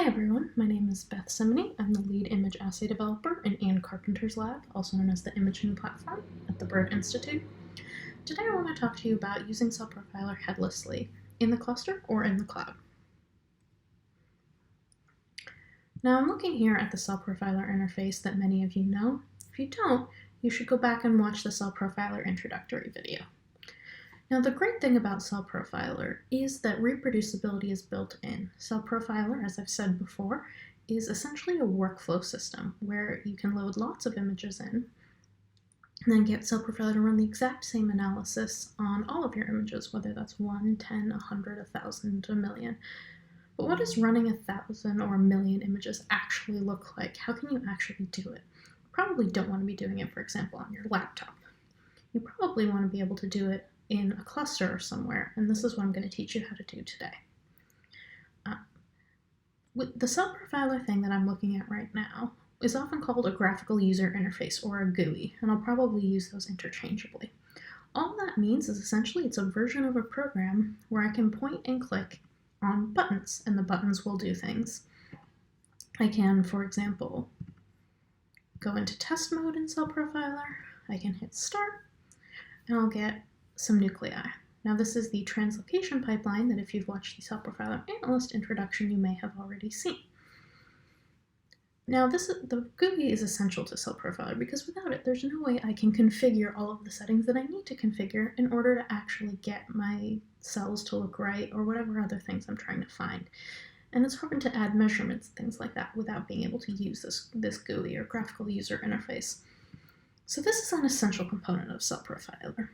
Hi everyone, my name is Beth Cimini. I'm the lead image assay developer in Ann Carpenter's lab, also known as the Imaging Platform at the Bird Institute. Today I want to talk to you about using CellProfiler Headless Li in the cluster or in the cloud. Now I'm looking here at the CellProfiler interface that many of you know. If you don't, you should go back and watch the CellProfiler introductory video. Now the great thing about CellProfiler is that reproducibility is built in. CellProfiler, as I've said before, is essentially a workflow system where you can load lots of images in and then get CellProfiler to run the exact same analysis on all of your images, whether that's 1, 10, 100, 1,000, 1,000,000. But what does running 1,000 or 1,000,000 images actually look like? How can you actually do it? You probably don't want to be doing it, for example, on your laptop. You probably want to be able to do it in a cluster or somewhere, and this is what I'm going to teach you how to do today. With the CellProfiler thing that I'm looking at right now is often called a graphical user interface, or a GUI, and I'll probably use those interchangeably. All that means is essentially it's a version of a program where I can point and click on buttons, and the buttons will do things. I can, for example, go into test mode in CellProfiler, I can hit start, and I'll get some nuclei. Now this is the translocation pipeline that if you've watched the CellProfiler Analyst introduction, you may have already seen. Now the GUI is essential to CellProfiler because without it, there's no way I can configure all of the settings that I need to configure in order to actually get my cells to look right or whatever other things I'm trying to find. And it's hard to add measurements, things like that, without being able to use this GUI or graphical user interface. So this is an essential component of CellProfiler.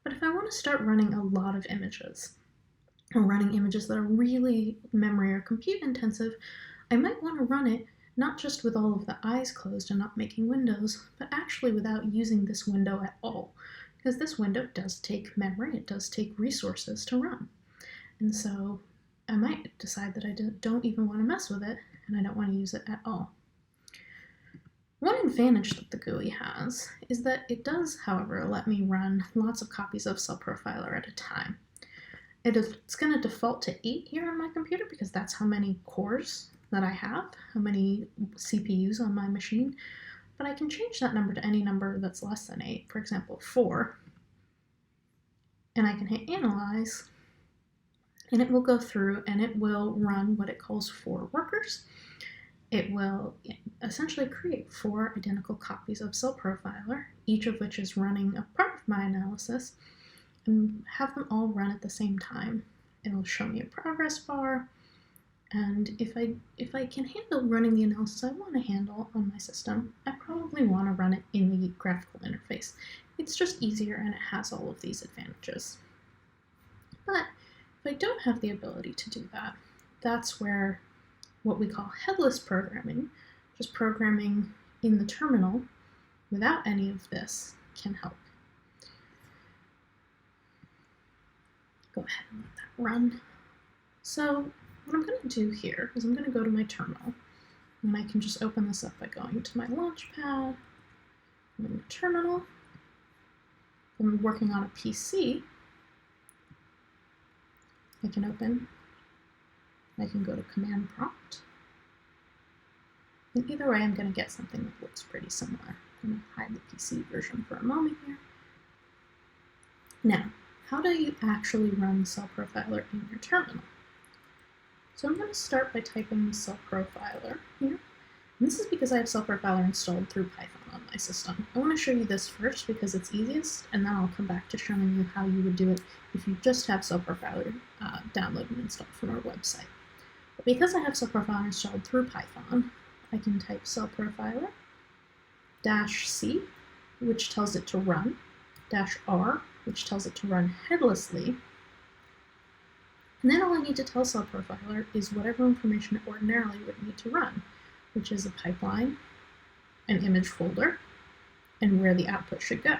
But if I want to start running a lot of images, or running images that are really memory or compute intensive, I might want to run it not just with all of the eyes closed and not making windows, but actually without using this window at all, because this window does take memory, it does take resources to run. And so I might decide that I don't even want to mess with it, and I don't want to use it at all. One advantage that the GUI has is that it does, however, let me run lots of copies of CellProfiler at a time. It's going to default to 8 here on my computer because that's how many cores that I have, how many CPUs on my machine, but I can change that number to any number that's less than 8, for example 4, and I can hit Analyze, and it will go through and it will run what it calls 4 workers. It will essentially create 4 identical copies of CellProfiler, each of which is running a part of my analysis, and have them all run at the same time. It'll show me a progress bar, and if I can handle running the analysis I want to handle on my system, I probably want to run it in the graphical interface. It's just easier and it has all of these advantages. But if I don't have the ability to do that, that's where what we call headless programming, just programming in the terminal without any of this, can help. Go ahead and let that run. So what I'm going to do here is I'm going to go to my terminal, and I can just open this up by going to my Launchpad, I'm in the terminal. If I'm working on a PC, I can go to Command Prompt. And either way, I'm going to get something that looks pretty similar. I'm going to hide the PC version for a moment here. Now, how do you actually run CellProfiler in your terminal? So I'm going to start by typing CellProfiler here. And this is because I have CellProfiler installed through Python on my system. I want to show you this first because it's easiest, and then I'll come back to showing you how you would do it if you just have CellProfiler downloaded and installed from our website. But because I have CellProfiler installed through Python, I can type CellProfiler -C, which tells it to run, -R, which tells it to run Headless Li. And then all I need to tell CellProfiler is whatever information it ordinarily would need to run, which is a pipeline, an image folder, and where the output should go.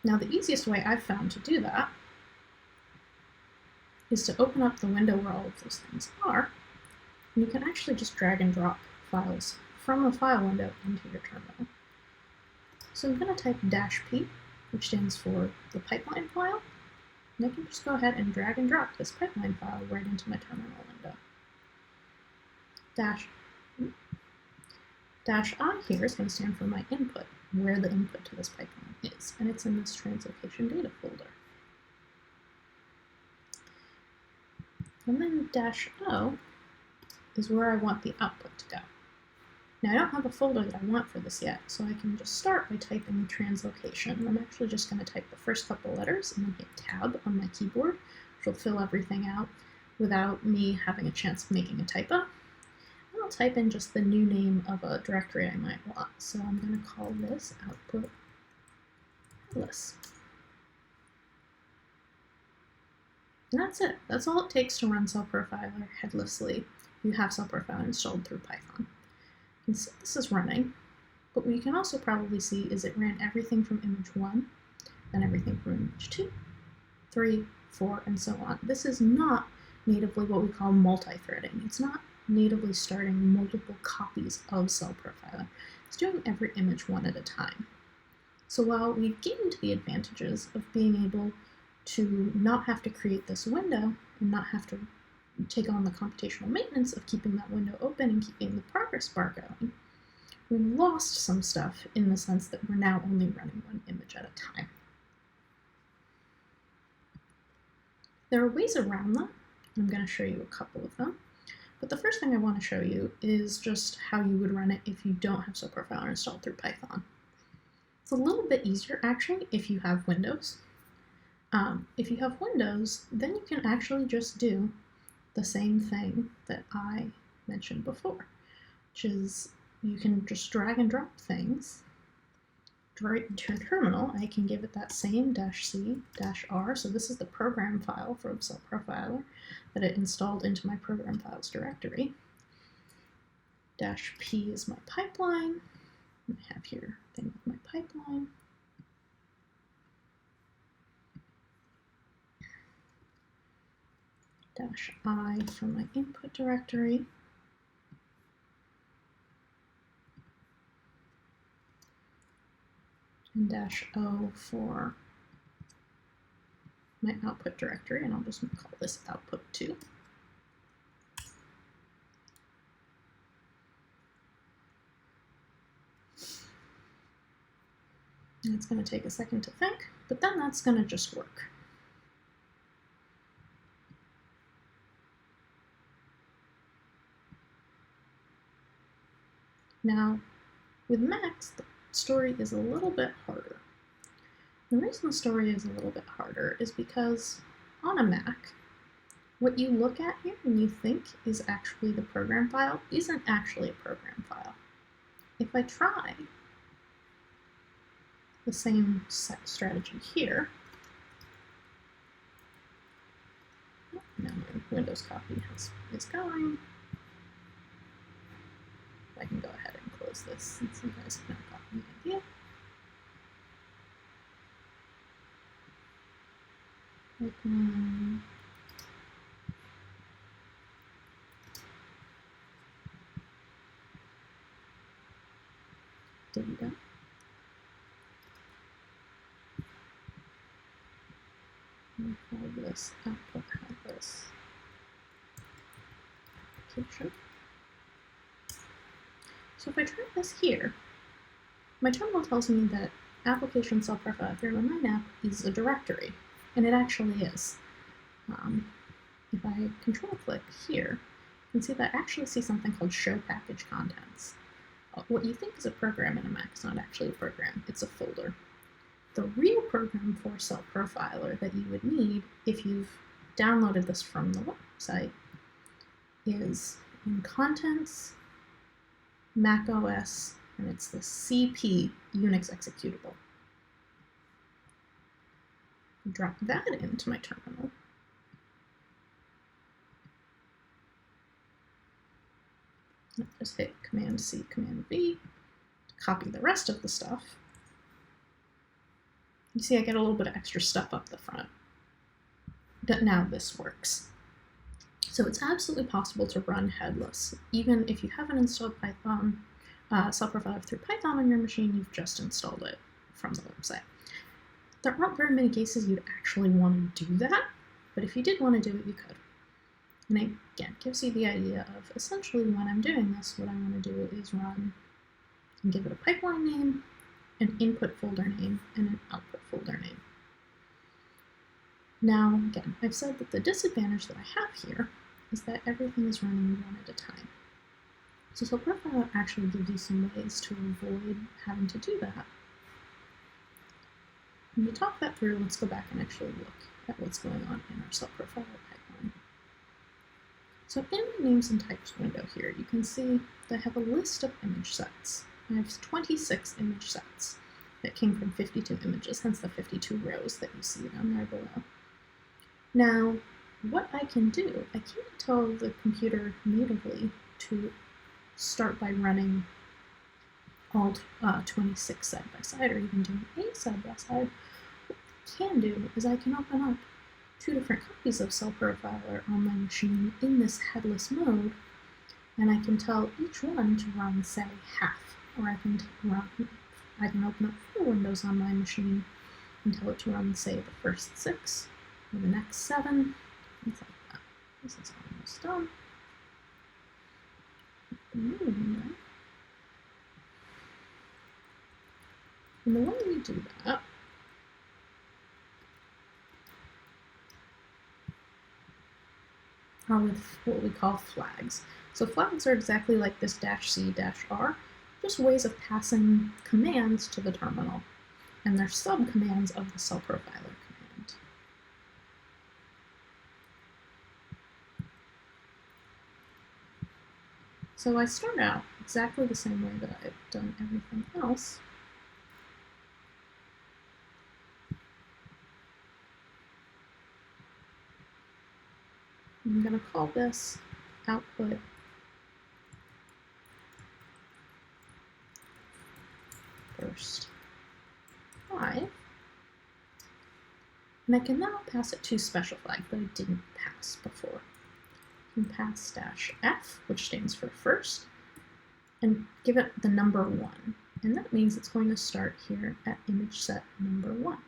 Now the easiest way I've found to do that is to open up the window where all of those things are, and you can actually just drag and drop files from a file window into your terminal. So I'm going to type -P, which stands for the pipeline file. And I can just go ahead and drag and drop this pipeline file right into my terminal window. Dash I here is going to stand for my input, where the input to this pipeline is, and it's in this translocation data folder. And then dash O is where I want the output to go. Now I don't have a folder that I want for this yet, so I can just start by typing translocation. I'm actually just going to type the first couple letters and then hit Tab on my keyboard, which will fill everything out without me having a chance of making a typo. And I'll type in just the new name of a directory I might want. So I'm going to call this output Headless. And that's it. That's all it takes to run CellProfiler Headless Li. You have CellProfiler installed through Python. You can see this is running, but what you can also probably see is it ran everything from image 1, then everything from image 2, 3, 4, and so on. This is not natively what we call multi-threading. It's not natively starting multiple copies of CellProfiler. It's doing every image one at a time. So while we've gained the advantages of being able to not have to create this window and not have to take on the computational maintenance of keeping that window open and keeping the progress bar going, we've lost some stuff in the sense that we're now only running one image at a time. There are ways around that. I'm going to show you a couple of them. But the first thing I want to show you is just how you would run it if you don't have CellProfiler installed through Python. It's a little bit easier actually if you have Windows. If you have Windows, then you can actually just do the same thing that I mentioned before, which is you can just drag and drop things right into your terminal. I can give it that same -C -R. So this is the program file from CellProfiler that it installed into my program files directory. -P is my pipeline. I have here a thing with my pipeline. -I for my input directory. And -O for my output directory, and I'll just call this output 2. And it's going to take a second to think, but then that's going to just work. Now, with Macs, the story is a little bit harder. The reason the story is a little bit harder is because on a Mac, what you look at here and you think is actually the program file isn't actually a program file. If I try the same strategy here, now my Windows copy is going. I can go ahead and close this since you guys have not gotten the idea. Open. Data. And call this output Headless application. So if I try this here, my terminal tells me that application CellProfiler 319 app is a directory, and it actually is. If I control click here, you can see that I actually see something called show package contents. What you think is a program in a Mac is not actually a program, it's a folder. The real program for CellProfiler that you would need if you've downloaded this from the website is in Contents, Mac OS, and it's the CP Unix executable. Drop that into my terminal. I'll just hit Command-C, Command-V to copy the rest of the stuff. You see I get a little bit of extra stuff up the front. But now this works. So it's absolutely possible to run Headless. Even if you haven't installed Python, CellProfiler through Python on your machine, you've just installed it from the website. There aren't very many cases you'd actually want to do that, but if you did want to do it, you could. And it, again, gives you the idea of essentially when I'm doing this, what I want to do is run and give it a pipeline name, an input folder name, and an output folder name. Now, again, I've said that the disadvantage that I have here is that everything is running one at a time. So CellProfiler actually gives you some ways to avoid having to do that. And to talk that through, let's go back and actually look at what's going on in our CellProfiler pipeline. So in the names and types window here, you can see that I have a list of image sets. I have 26 image sets that came from 52 images, hence the 52 rows that you see down there below. Now, what I can do, I can't tell the computer natively to start by running all 26 side by side or even doing a side by side. What I can do is I can open up 2 different copies of CellProfiler on my machine in this headless mode, and I can tell each one to run, say, half, or I can open up 4 windows on my machine and tell it to run, say, the first 6 or the next 7, things like that. This is almost done. And the way we do that are with what we call flags. So flags are exactly like this -C, -R, just ways of passing commands to the terminal. And they're subcommands of the CellProfiler command. So I start out exactly the same way that I've done everything else. I'm going to call this output first 5. And I can now pass it 2 special flags that I didn't pass before. I can pass -F, which stands for first, and give it the number 1. And that means it's going to start here at image set number 1.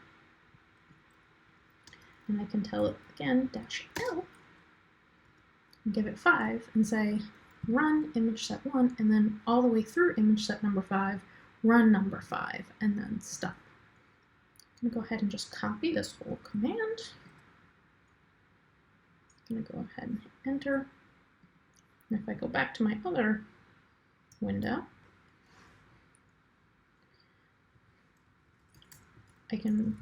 And I can tell it again -L, and give it 5, and say run image set 1, and then all the way through image set number 5, run number 5, and then stop. I'm going to go ahead and just copy this whole command. I'm going to go ahead and hit enter. And if I go back to my other window, I can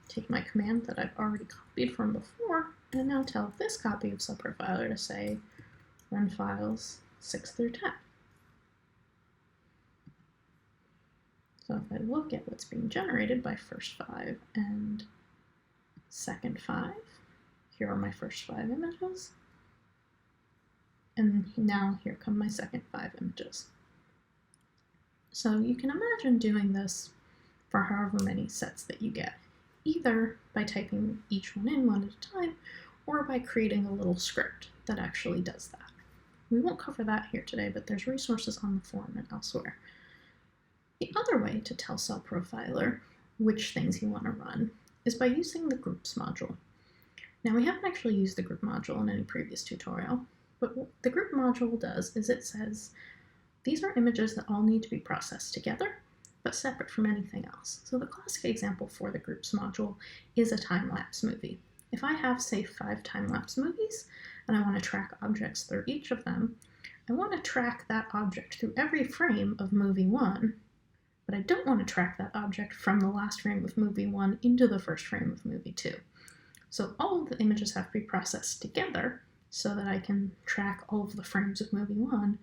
take my command that I've already copied from before and now tell this copy of CellProfiler to say run files 6 through 10. So if I look at what's being generated by first 5 and second 5, here are my first 5 images, and now here come my second 5 images. So you can imagine doing this for however many sets that you get, either by typing each one in one at a time, or by creating a little script that actually does that. We won't cover that here today, but there's resources on the forum and elsewhere. The other way to tell CellProfiler which things you want to run is by using the groups module. Now, we haven't actually used the group module in any previous tutorial, but what the group module does is it says these are images that all need to be processed together, but separate from anything else. So the classic example for the groups module is a time-lapse movie. If I have, say, 5 time-lapse movies, and I want to track objects through each of them, I want to track that object through every frame of movie 1, but I don't want to track that object from the last frame of movie 1 into the first frame of movie 2. So all of the images have to be processed together so that I can track all of the frames of movie 1,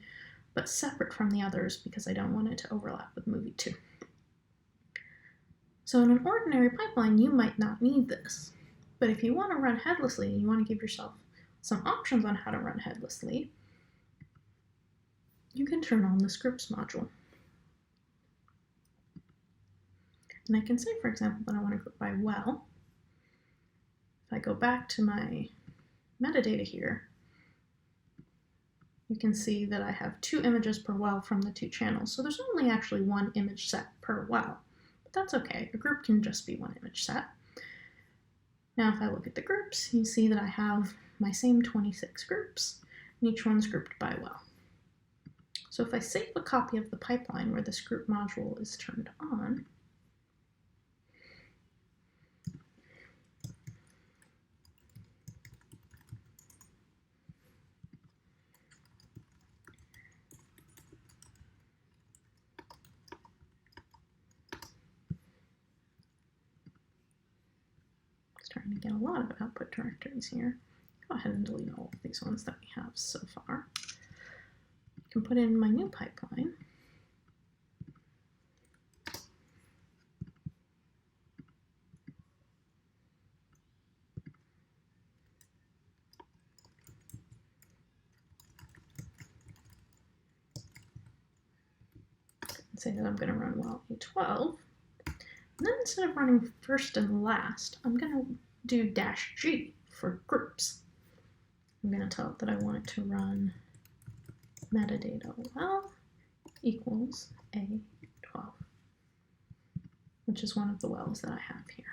but separate from the others because I don't want it to overlap with movie 2. So in an ordinary pipeline, you might not need this. But if you want to run Headless Li and you want to give yourself some options on how to run Headless Li, you can turn on the scripts module. And I can say, for example, that I want to group by well. If I go back to my metadata here, you can see that I have 2 images per well from the 2 channels. So there's only actually 1 image set per well. but that's okay. A group can just be one image set. Now, if I look at the groups, you see that I have my same 26 groups, and each one's grouped by well. So if I save a copy of the pipeline where this group module is turned on, starting to get a lot of output directories here. Go ahead and delete all of these ones that we have so far. I can put in my new pipeline. Say that I'm going to run well A12. And then instead of running first and last, I'm going to do -G for groups. I'm going to tell it that I want it to run metadata well equals A12, which is one of the wells that I have here.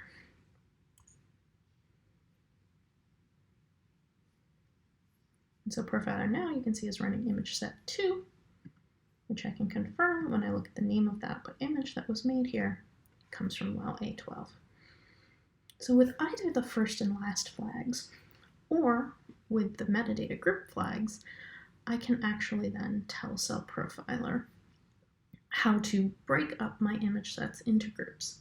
And so Profiler now you can see is running image set 2, which I can confirm when I look at the name of that image that was made here. It comes from well A12. So with either the first and last flags, or with the metadata group flags, I can actually then tell CellProfiler how to break up my image sets into groups.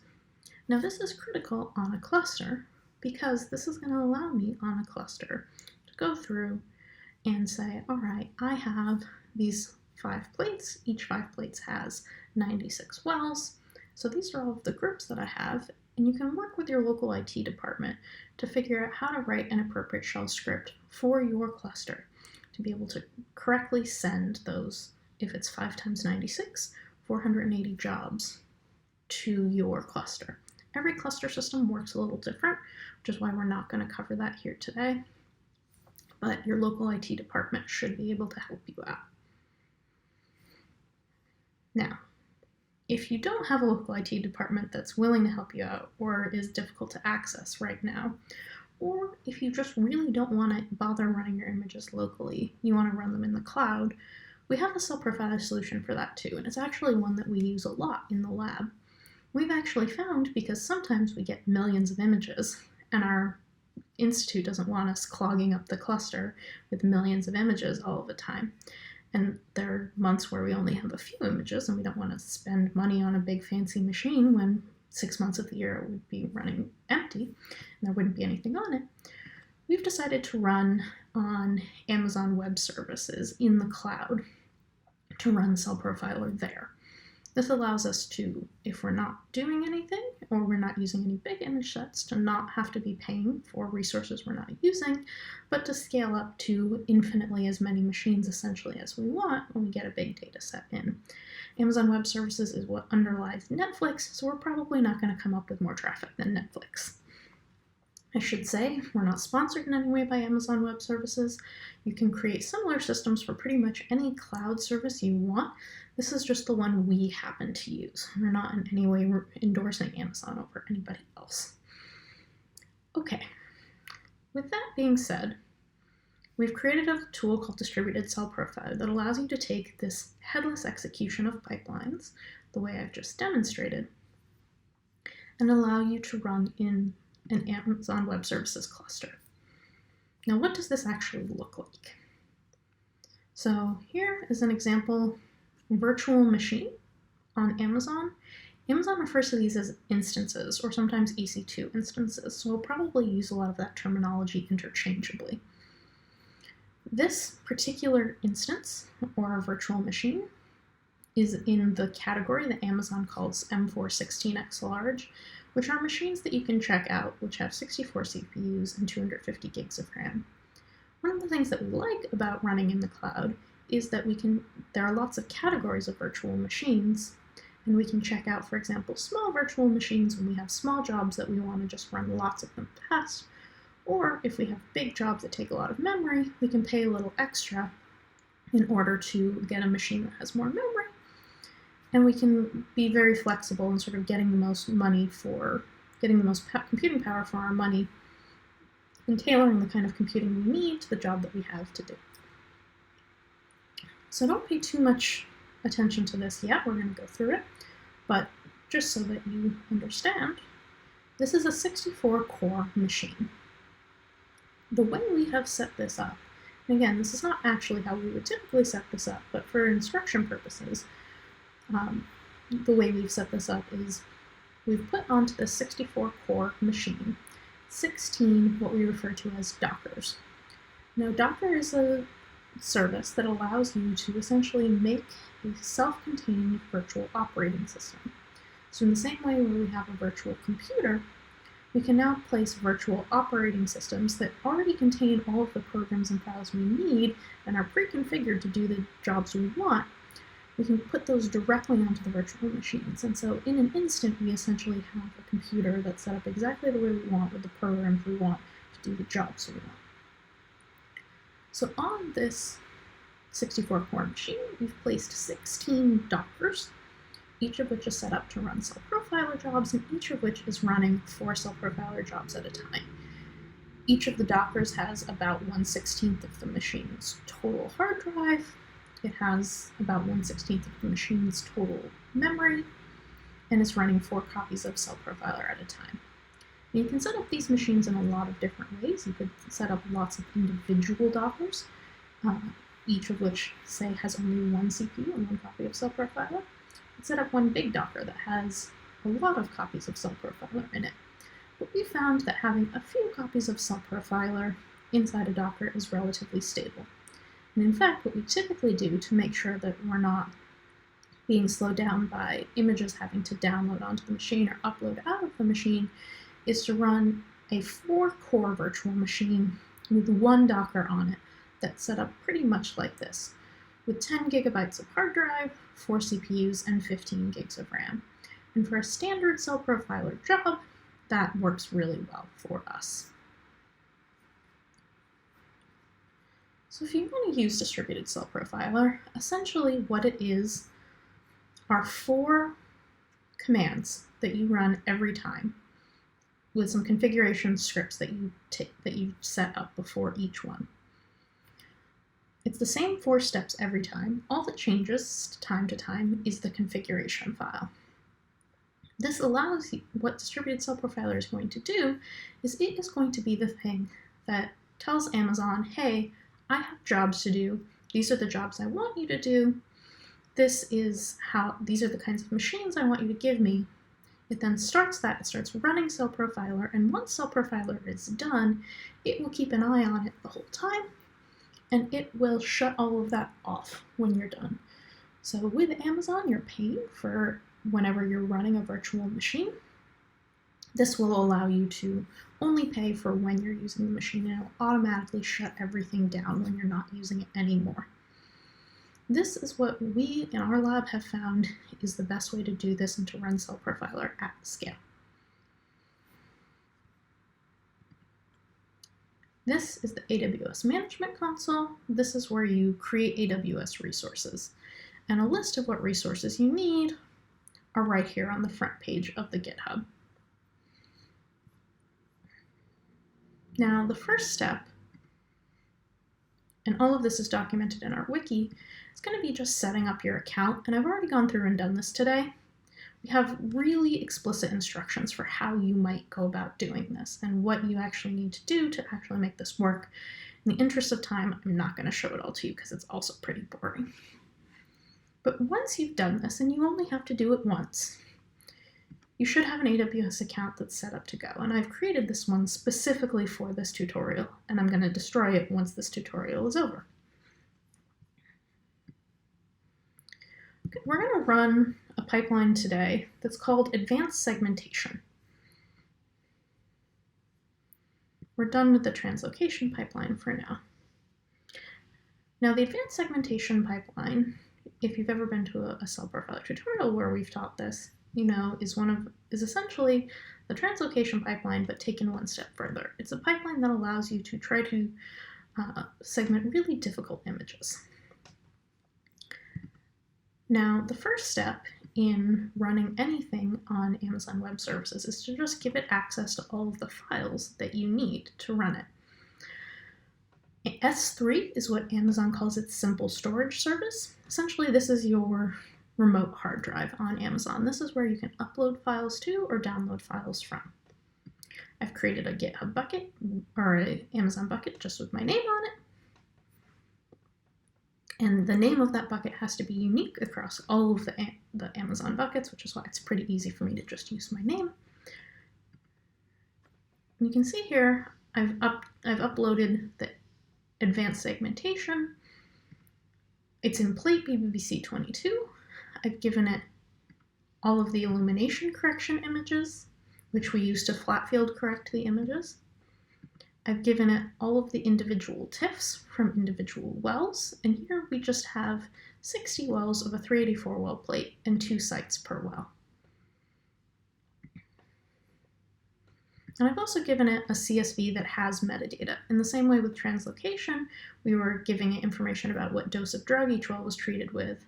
Now this is critical on a cluster because this is going to allow me on a cluster to go through and say, all right, I have these 5 plates. Each 5 plates has 96 wells. So these are all of the groups that I have, and you can work with your local IT department to figure out how to write an appropriate shell script for your cluster to be able to correctly send those, if it's 5 times 96, 480 jobs to your cluster. Every cluster system works a little different, which is why we're not going to cover that here today, but your local IT department should be able to help you out. Now, if you don't have a local IT department that's willing to help you out or is difficult to access right now, or if you just really don't want to bother running your images locally, you want to run them in the cloud, we have a CellProfiler solution for that too, and it's actually one that we use a lot in the lab. We've actually found, because sometimes we get millions of images, and our institute doesn't want us clogging up the cluster with millions of images all of the time. And there are months where we only have a few images and we don't want to spend money on a big fancy machine when 6 months of the year it would be running empty and there wouldn't be anything on it. We've decided to run on Amazon Web Services in the cloud to run CellProfiler there. This allows us to, if we're not doing anything or we're not using any big image sets, to not have to be paying for resources we're not using, but to scale up to infinitely as many machines essentially as we want when we get a big data set in. Amazon Web Services is what underlies Netflix, so we're probably not going to come up with more traffic than Netflix. I should say, we're not sponsored in any way by Amazon Web Services. You can create similar systems for pretty much any cloud service you want. This is just the one we happen to use. We're not in any way endorsing Amazon over anybody else. Okay, with that being said, we've created a tool called DistributedCellProfiler that allows you to take this headless execution of pipelines, the way I've just demonstrated, and allow you to run in an Amazon Web Services cluster. Now, what does this actually look like? So here is an example virtual machine on Amazon. Amazon refers to these as instances, or sometimes EC2 instances, so we'll probably use a lot of that terminology interchangeably. This particular instance, or virtual machine, is in the category that Amazon calls M416X large, which are machines that you can check out, which have 64 CPUs and 250 gigs of RAM. One of the things that we like about running in the cloud is that there are lots of categories of virtual machines, and we can check out, for example, small virtual machines when we have small jobs that we want to just run lots of them fast, or if we have big jobs that take a lot of memory, we can pay a little extra in order to get a machine that has more memory. And we can be very flexible in sort of getting the most money for, getting the most computing power for our money and tailoring the kind of computing we need to the job that we have to do. So don't pay too much attention to this yet, we're going to go through it, but just so that you understand, this is a 64-core machine. The way we have set this up, and again, this is not actually how we would typically set this up, but for instruction purposes, the way we've set this up is we've put onto the 64-core machine 16 what we refer to as Dockers. Now, Docker is a service that allows you to essentially make a self-contained virtual operating system. So in the same way where we have a virtual computer, we can now place virtual operating systems that already contain all of the programs and files we need and are pre-configured to do the jobs we want. We can put those directly onto the virtual machines. And so in an instant, we essentially have a computer that's set up exactly the way we want with the programs we want to do the jobs we want. So on this 64-core machine, we've placed 16 Dockers, each of which is set up to run CellProfiler jobs, and each of which is running 4 CellProfiler jobs at a time. Each of the Dockers has about 1/16 of the machine's total hard drive. It has about 1/16 of the machine's total memory, and it's running 4 copies of CellProfiler at a time. And you can set up these machines in a lot of different ways. You could set up lots of individual Dockers, each of which, say, has only 1 CPU and 1 copy of CellProfiler. Set up one big Docker that has a lot of copies of CellProfiler in it. But we found that having a few copies of CellProfiler inside a Docker is relatively stable. And in fact, what we typically do to make sure that we're not being slowed down by images having to download onto the machine or upload out of the machine is to run a 4-core virtual machine with 1 Docker on it that's set up pretty much like this, with 10 gigabytes of hard drive, 4 CPUs, and 15 gigs of RAM. And for a standard CellProfiler job, that works really well for us. So if you want to use DistributedCellProfiler, essentially what it is are 4 commands that you run every time, with some configuration scripts that you set up before each one. It's the same 4 steps every time. All that changes time to time is the configuration file. This allows you, what DistributedCellProfiler is going to do is it is going to be the thing that tells Amazon, hey, I have jobs to do. These are the jobs I want you to do. These are the kinds of machines I want you to give me. It then starts that, it starts running CellProfiler, and once CellProfiler is done, it will keep an eye on it the whole time, and it will shut all of that off when you're done. So with Amazon, you're paying for whenever you're running a virtual machine. This will allow you to only pay for when you're using the machine, and it will automatically shut everything down when you're not using it anymore. This is what we in our lab have found is the best way to do this and to run CellProfiler at scale. This is the AWS Management Console. This is where you create AWS resources. And a list of what resources you need are right here on the front page of the GitHub. Now, the first step, and all of this is documented in our wiki, is going to be just setting up your account. And I've already gone through and done this today. We have really explicit instructions for how you might go about doing this and what you actually need to do to actually make this work. In the interest of time, I'm not going to show it all to you because it's also pretty boring. But once you've done this, and you only have to do it once, you should have an AWS account that's set up to go. And I've created this one specifically for this tutorial, and I'm going to destroy it once this tutorial is over. Okay, we're going to run a pipeline today that's called Advanced Segmentation. We're done with the translocation pipeline for now. Now, the Advanced Segmentation pipeline, if you've ever been to a CellProfiler tutorial where we've taught this, you know, is essentially the translocation pipeline, but taken one step further. It's a pipeline that allows you to try to segment really difficult images. Now, the first step in running anything on Amazon Web Services is to just give it access to all of the files that you need to run it. S3 is what Amazon calls its simple storage service. Essentially, this is your remote hard drive on Amazon. This is where you can upload files to or download files from. I've created a GitHub bucket or an Amazon bucket just with my name on it. And the name of that bucket has to be unique across all of the Amazon buckets, which is why it's pretty easy for me to just use my name. And you can see here, I've uploaded the advanced segmentation. It's in plate BBBC 22. I've given it all of the illumination correction images, which we use to flat field correct the images. I've given it all of the individual TIFFs from individual wells, and here we just have 60 wells of a 384 well plate and 2 sites per well. And I've also given it a CSV that has metadata. In the same way with translocation, we were giving it information about what dose of drug each well was treated with.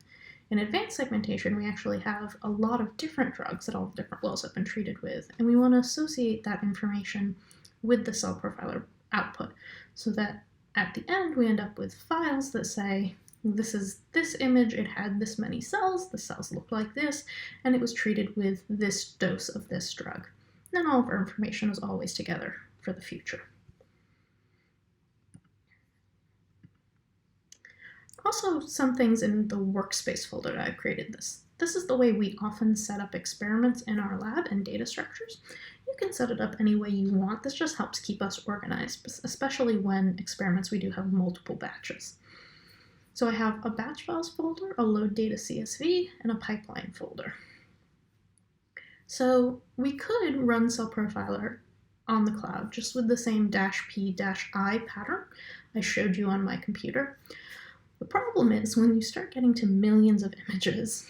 In advanced segmentation, we actually have a lot of different drugs that all the different wells have been treated with, and we want to associate that information with the cell profiler output so that at the end we end up with files that say, this is this image, it had this many cells, the cells look like this, and it was treated with this dose of this drug. And then all of our information is always together for the future. Also, some things in the Workspace folder that I've created this. This is the way we often set up experiments in our lab and data structures. You can set it up any way you want. This just helps keep us organized, especially when experiments we do have multiple batches. So I have a batch files folder, a load data CSV, and a pipeline folder. So we could run CellProfiler on the cloud just with the same -p-i pattern I showed you on my computer. The problem is when you start getting to millions of images,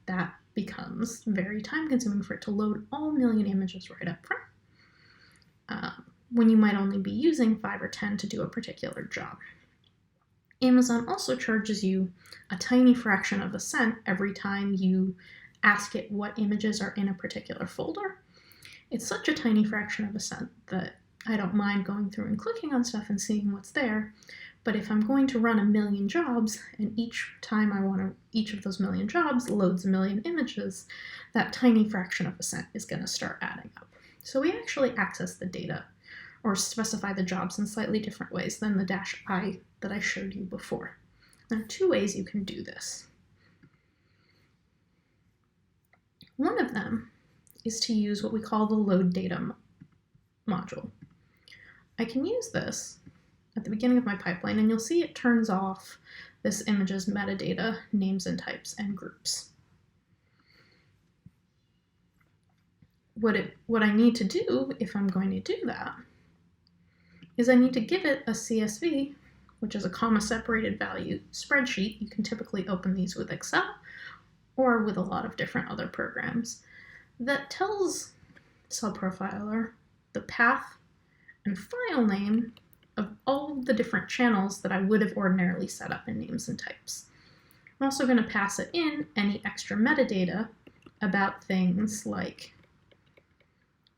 that becomes very time consuming for it to load all million images right up front, when you might only be using 5 or 10 to do a particular job. Amazon also charges you a tiny fraction of a cent every time you ask it what images are in a particular folder. It's such a tiny fraction of a cent that I don't mind going through and clicking on stuff and seeing what's there. But if I'm going to run a million jobs, and each time each of those million jobs loads a million images, that tiny fraction of a cent is going to start adding up. So we actually access the data or specify the jobs in slightly different ways than the -i that I showed you before. There are 2 ways you can do this. One of them is to use what we call the load data module. I can use this at the beginning of my pipeline, and you'll see it turns off this image's metadata, names and types, and groups. What I need to do, if I'm going to do that, is I need to give it a CSV, which is a comma-separated value spreadsheet. You can typically open these with Excel or with a lot of different other programs, that tells CellProfiler the path and file name of all the different channels that I would have ordinarily set up in names and types. I'm also going to pass it in any extra metadata about things like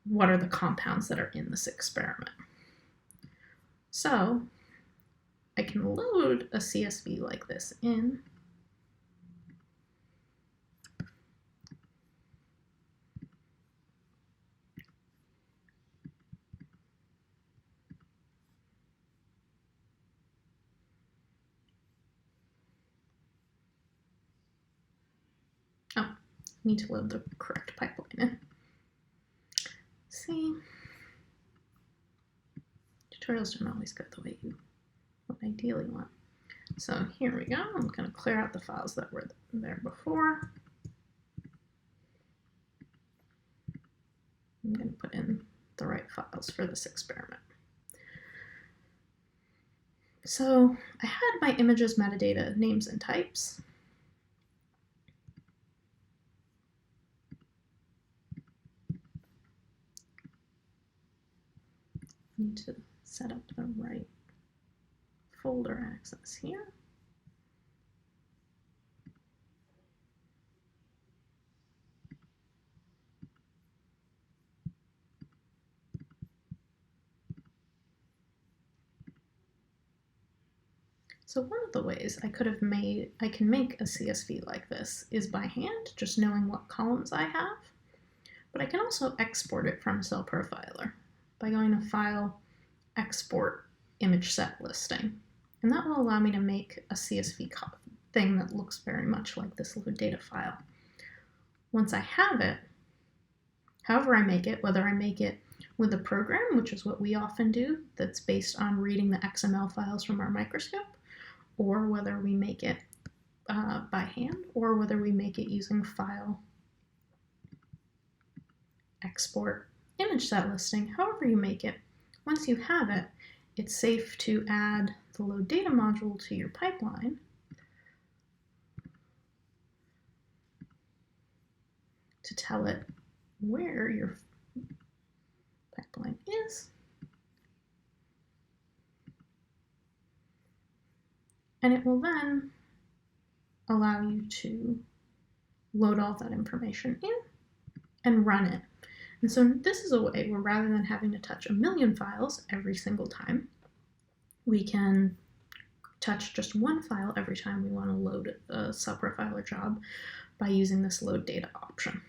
what are the compounds that are in this experiment. So I can load a CSV like this in. Oh, need to load the correct pipeline in. See, tutorials don't always go the way you would ideally want. So here we go. I'm going to clear out the files that were there before. I'm going to put in the right files for this experiment. So I had my images metadata, names and types. Need to set up the right folder access here. So one of the ways I can make a CSV like this is by hand, just knowing what columns I have, but I can also export it from CellProfiler by going to File, Export Image Set Listing. And that will allow me to make a CSV thing that looks very much like this load data file. Once I have it, however I make it, whether I make it with a program, which is what we often do, that's based on reading the XML files from our microscope, or whether we make it by hand, or whether we make it using File, Export, Image Set Listing, however you make it, once you have it, it's safe to add the load data module to your pipeline to tell it where your pipeline is. And it will then allow you to load all that information in and run it. And so this is a way where rather than having to touch a million files every single time, we can touch just one file every time we want to load a CellProfiler job by using this load data option.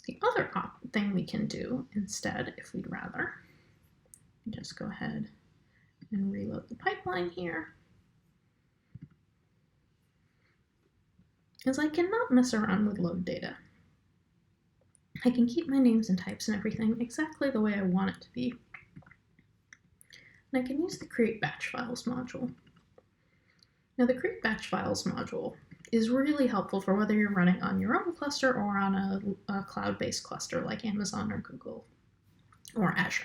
The other thing we can do instead, if we'd rather, just go ahead and reload the pipeline here, is I cannot mess around with load data. I can keep my names and types and everything exactly the way I want it to be. And I can use the Create Batch Files module. Now the Create Batch Files module is really helpful for whether you're running on your own cluster or on a cloud-based cluster like Amazon or Google or Azure.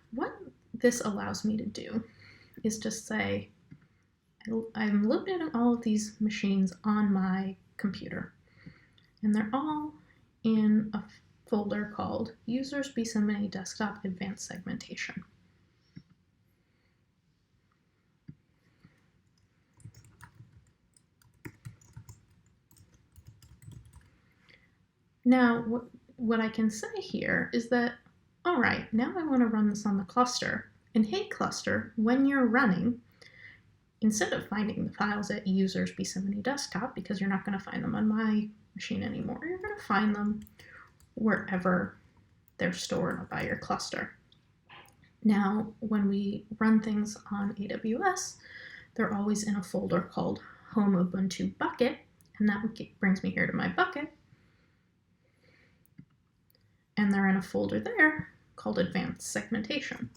What this allows me to do is to say, I'm loading all of these machines on my computer, and they're all in a folder called Users Beth Cimini Desktop Advanced Segmentation. Now, what I can say here is that, all right, now I want to run this on the cluster. And hey, cluster, when you're running, instead of finding the files at Users Beth Cimini Desktop, because you're not going to find them on my machine anymore, you're going to find them wherever they're stored by your cluster. Now, when we run things on AWS, they're always in a folder called Home Ubuntu Bucket, and that brings me here to my bucket. And they're in a folder there called Advanced Segmentation.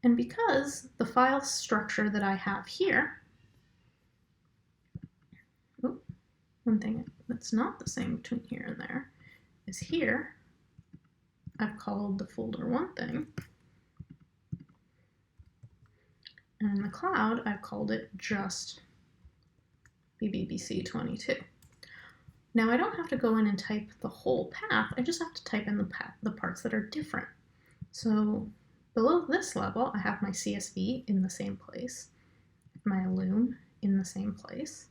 And because the file structure that I have here, one thing that's not the same between here and there is here, I've called the folder one thing, and in the cloud, I've called it just BBBC22. Now I don't have to go in and type the whole path, I just have to type in the parts that are different. So below this level, I have my CSV in the same place, my loom in the same place,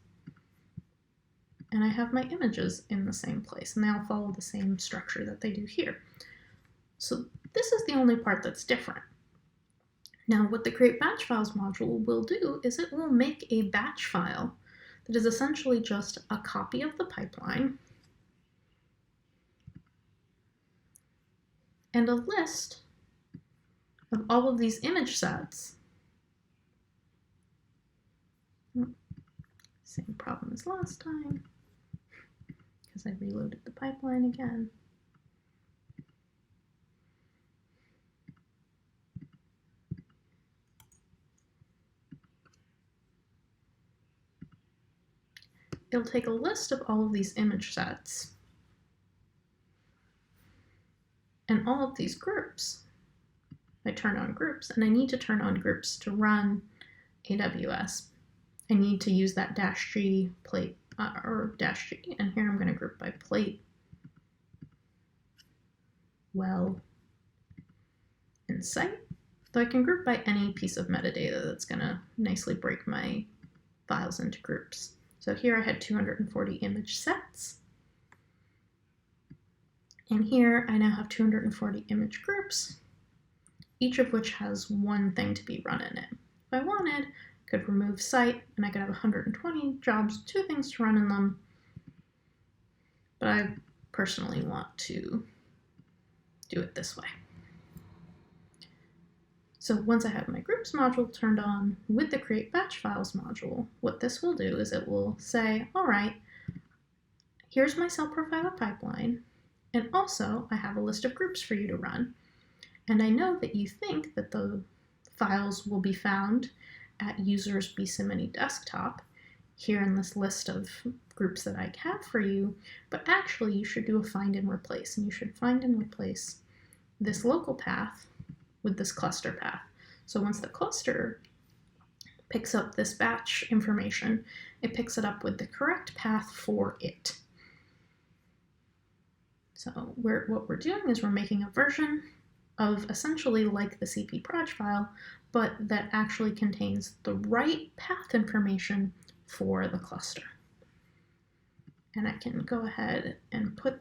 and I have my images in the same place, and they all follow the same structure that they do here. So this is the only part that's different. Now what the Create Batch Files module will do is it will make a batch file that is essentially just a copy of the pipeline and a list of all of these image sets. Same problem as last time, because I reloaded the pipeline again. It'll take a list of all of these image sets and all of these groups. I turn on groups, and I need to turn on groups to run AWS. I need to use that -G plate, or -G, and here I'm going to group by plate, well, and site. So I can group by any piece of metadata that's going to nicely break my files into groups. So here I had 240 image sets, And here I now have 240 image groups, each of which has one thing to be run in it. If I wanted, I could remove site and I could have 120 jobs, 2 things to run in them. But I personally want to do it this way. So once I have my groups module turned on with the create batch files module, what this will do is it will say, all right, here's my CellProfiler pipeline, and also I have a list of groups for you to run. And I know that you think that the files will be found at users Beth Cimini desktop here in this list of groups that I have for you, but actually you should do a find and replace, and you should find and replace this local path with this cluster path. So once the cluster picks up this batch information, it picks it up with the correct path for it. So what we're doing is we're making a version of essentially like the CP proj file, but that actually contains the right path information for the cluster. And I can go ahead and put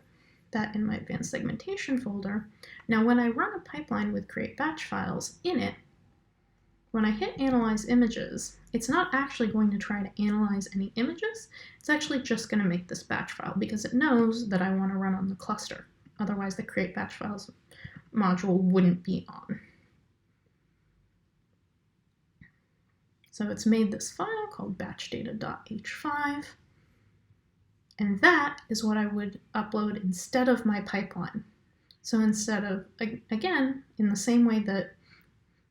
that in my advanced segmentation folder. Now when I run a pipeline with create batch files in it, when I hit analyze images, it's not actually going to try to analyze any images. It's actually just going to make this batch file because it knows that I want to run on the cluster. Otherwise the create batch files module wouldn't be on. So it's made this file called batchdata.h5. And that is what I would upload instead of my pipeline. So instead of, again, in the same way that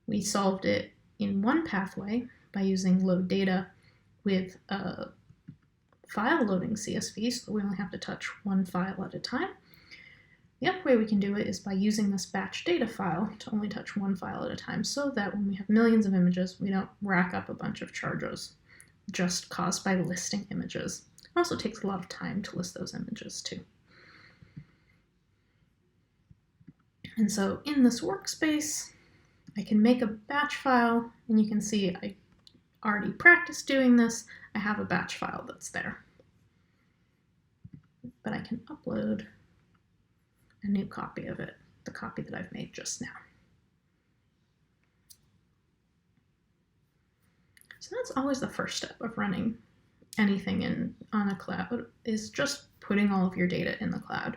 we solved it in one pathway by using load data with a file loading CSV, so that we only have to touch one file at a time. The other way we can do it is by using this batch data file to only touch one file at a time, so that when we have millions of images, we don't rack up a bunch of charges just caused by listing images. It also takes a lot of time to list those images too. And so in this workspace, I can make a batch file, and you can see I already practiced doing this. I have a batch file that's there. But I can upload a new copy of it, the copy that I've made just now. So that's always the first step of running anything on a cloud, is just putting all of your data in the cloud.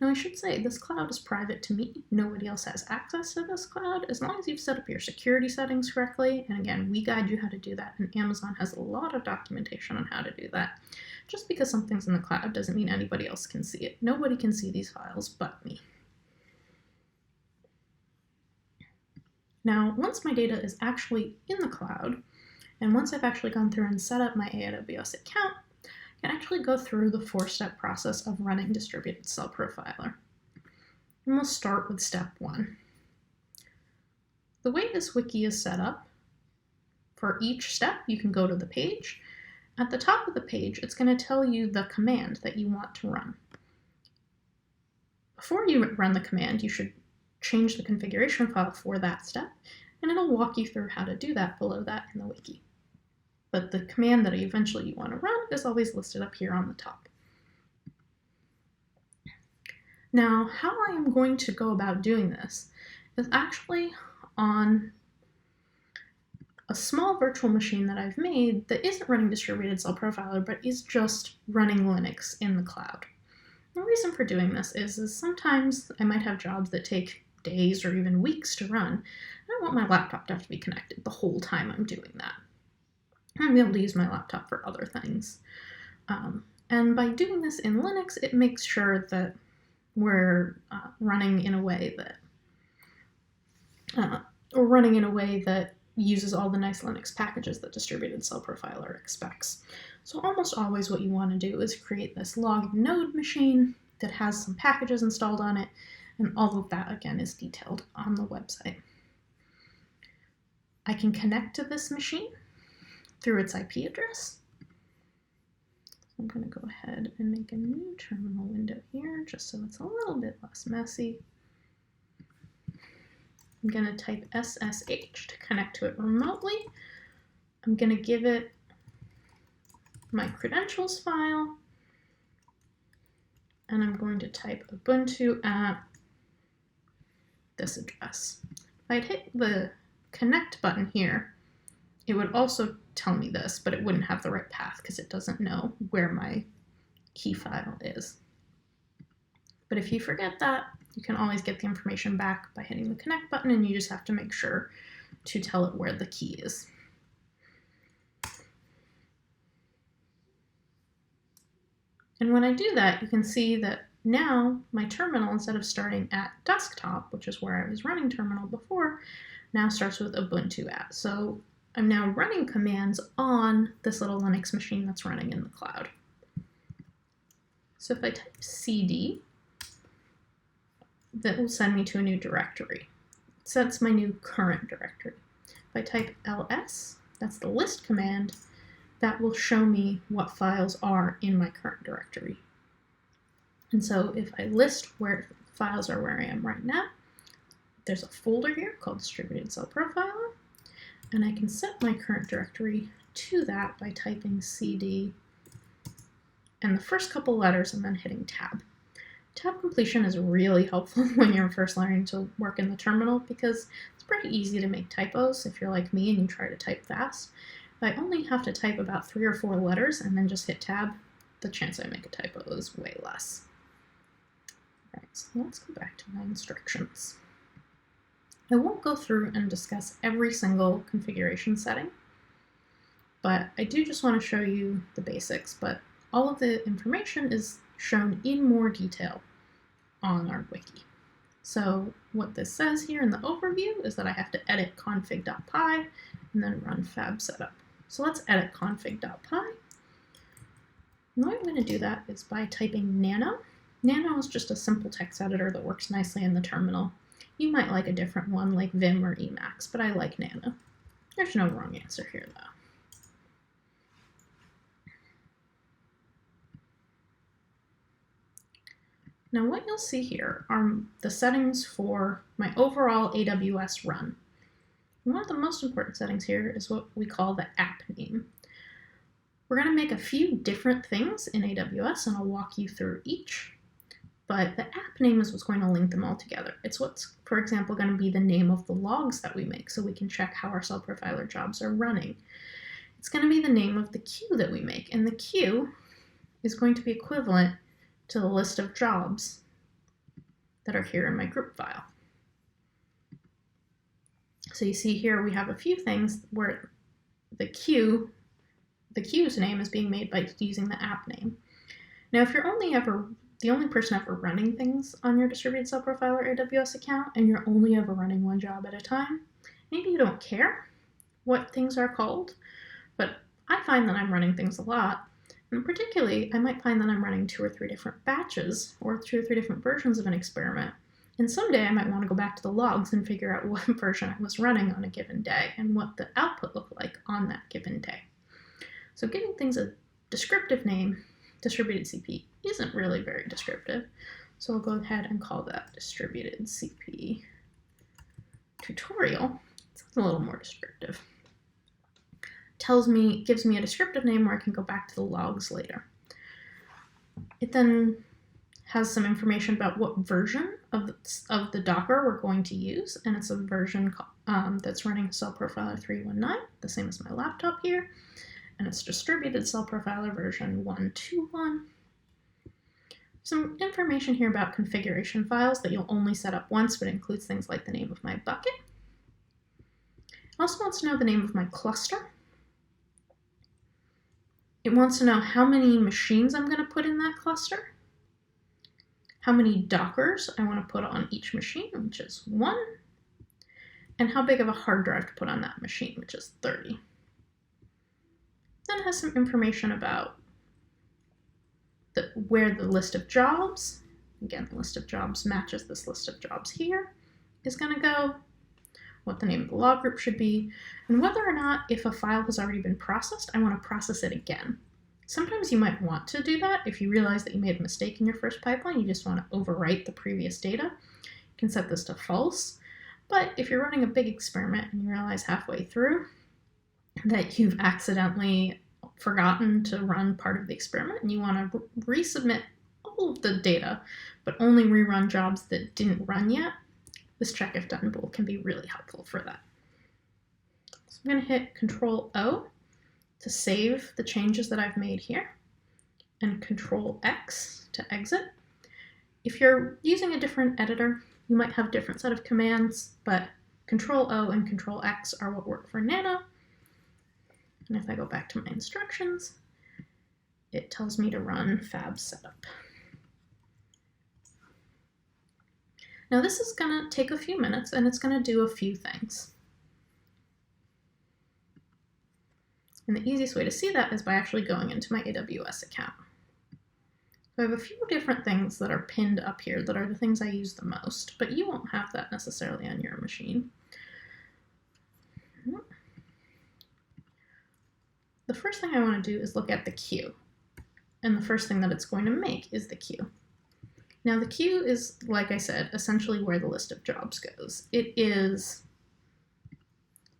Now I should say this cloud is private to me. Nobody else has access to this cloud as long as you've set up your security settings correctly. And again, we guide you how to do that, and Amazon has a lot of documentation on how to do that. Just because something's in the cloud doesn't mean anybody else can see it. Nobody can see these files but me. Now, once my data is actually in the cloud, and once I've actually gone through and set up my AWS account, I can actually go through the 4-step process of running DistributedCellProfiler. And we'll start with step 1. The way this wiki is set up, for each step, you can go to the page. At the top of the page, it's going to tell you the command that you want to run. Before you run the command, you should change the configuration file for that step, and it'll walk you through how to do that below that in the wiki. But the command that eventually you want to run is always listed up here on the top. Now, how I am going to go about doing this is actually on a small virtual machine that I've made that isn't running DistributedCellProfiler, but is just running Linux in the cloud. The reason for doing this is sometimes I might have jobs that take days or even weeks to run. I don't want my laptop to have to be connected the whole time I'm doing that. I'm be able to use my laptop for other things. And by doing this in Linux, it makes sure that we're running in a way that uses all the nice Linux packages that DistributedCellProfiler expects. So almost always what you want to do is create this log node machine that has some packages installed on it, and all of that again is detailed on the website. I can connect to this machine through its IP address. So I'm going to go ahead and make a new terminal window here just so it's a little bit less messy. I'm going to type SSH to connect to it remotely. I'm going to give it my credentials file, and I'm going to type Ubuntu at this address. If I'd hit the connect button here, it would also tell me this, but it wouldn't have the right path because it doesn't know where my key file is. But if you forget that, you can always get the information back by hitting the connect button, and you just have to make sure to tell it where the key is. And when I do that, you can see that now my terminal, instead of starting at desktop, which is where I was running terminal before, now starts with Ubuntu at. So I'm now running commands on this little Linux machine that's running in the cloud. So if I type cd, that will send me to a new directory. So that's my new current directory. If I type ls, that's the list command, that will show me what files are in my current directory. And so if I list where files are where I am right now, there's a folder here called DistributedCellProfiler, and I can set my current directory to that by typing cd and the first couple letters and then hitting tab. Tab completion is really helpful when you're first learning to work in the terminal because it's pretty easy to make typos if you're like me and you try to type fast. If I only have to type about 3 or 4 letters and then just hit tab, the chance I make a typo is way less. All right, so let's go back to my instructions. I won't go through and discuss every single configuration setting, but I do just want to show you the basics, but all of the information is shown in more detail on our wiki. So what this says here in the overview is that I have to edit config.py and then run fab setup. So let's edit config.py. And the way I'm going to do that is by typing nano. Nano is just a simple text editor that works nicely in the terminal. You might like a different one like Vim or Emacs, but I like nano. There's no wrong answer here though. Now what you'll see here are the settings for my overall AWS run. And one of the most important settings here is what we call the app name. We're going to make a few different things in AWS, and I'll walk you through each. But the app name is what's going to link them all together. It's what's, for example, going to be the name of the logs that we make so we can check how our CellProfiler jobs are running. It's going to be the name of the queue that we make, and the queue is going to be equivalent to the list of jobs that are here in my group file. So you see here we have a few things where the queue's name is being made by using the app name. Now if you're the only person ever running things on your Distributed CellProfiler AWS account and you're only ever running one job at a time, maybe you don't care what things are called, but I find that I'm running things a lot. And particularly, I might find that I'm running 2 or 3 different batches or 2 or 3 different versions of an experiment. And someday I might want to go back to the logs and figure out what version I was running on a given day and what the output looked like on that given day. So giving things a descriptive name, distributed CP, isn't really very descriptive. So I'll go ahead and call that distributed CP tutorial. It's a little more descriptive. Gives me a descriptive name where I can go back to the logs later. It then has some information about what version of the Docker we're going to use, and it's a version that's running CellProfiler 3.19, the same as my laptop here, and it's Distributed CellProfiler version 1.2.1. Some information here about configuration files that you'll only set up once, but it includes things like the name of my bucket. It also wants to know the name of my cluster. It wants to know how many machines I'm going to put in that cluster, how many Dockers I want to put on each machine, which is 1, and how big of a hard drive to put on that machine, which is 30. Then it has some information about where the list of jobs, again, the list of jobs matches this list of jobs here, is going to go, what the name of the log group should be, and whether or not, if a file has already been processed, I want to process it again. Sometimes you might want to do that if you realize that you made a mistake in your first pipeline, you just want to overwrite the previous data. You can set this to false, but if you're running a big experiment and you realize halfway through that you've accidentally forgotten to run part of the experiment and you want to resubmit all of the data, but only rerun jobs that didn't run yet, this check if done bool can be really helpful for that. So I'm going to hit Control O to save the changes that I've made here, and Control X to exit. If you're using a different editor, you might have a different set of commands, but Control O and Control X are what work for Nano. And if I go back to my instructions, it tells me to run fab setup. Now this is going to take a few minutes, and it's going to do a few things. And the easiest way to see that is by actually going into my AWS account. So I have a few different things that are pinned up here that are the things I use the most, but you won't have that necessarily on your machine. The first thing I want to do is look at the queue. And the first thing that it's going to make is the queue. Now the queue is, like I said, essentially where the list of jobs goes. It is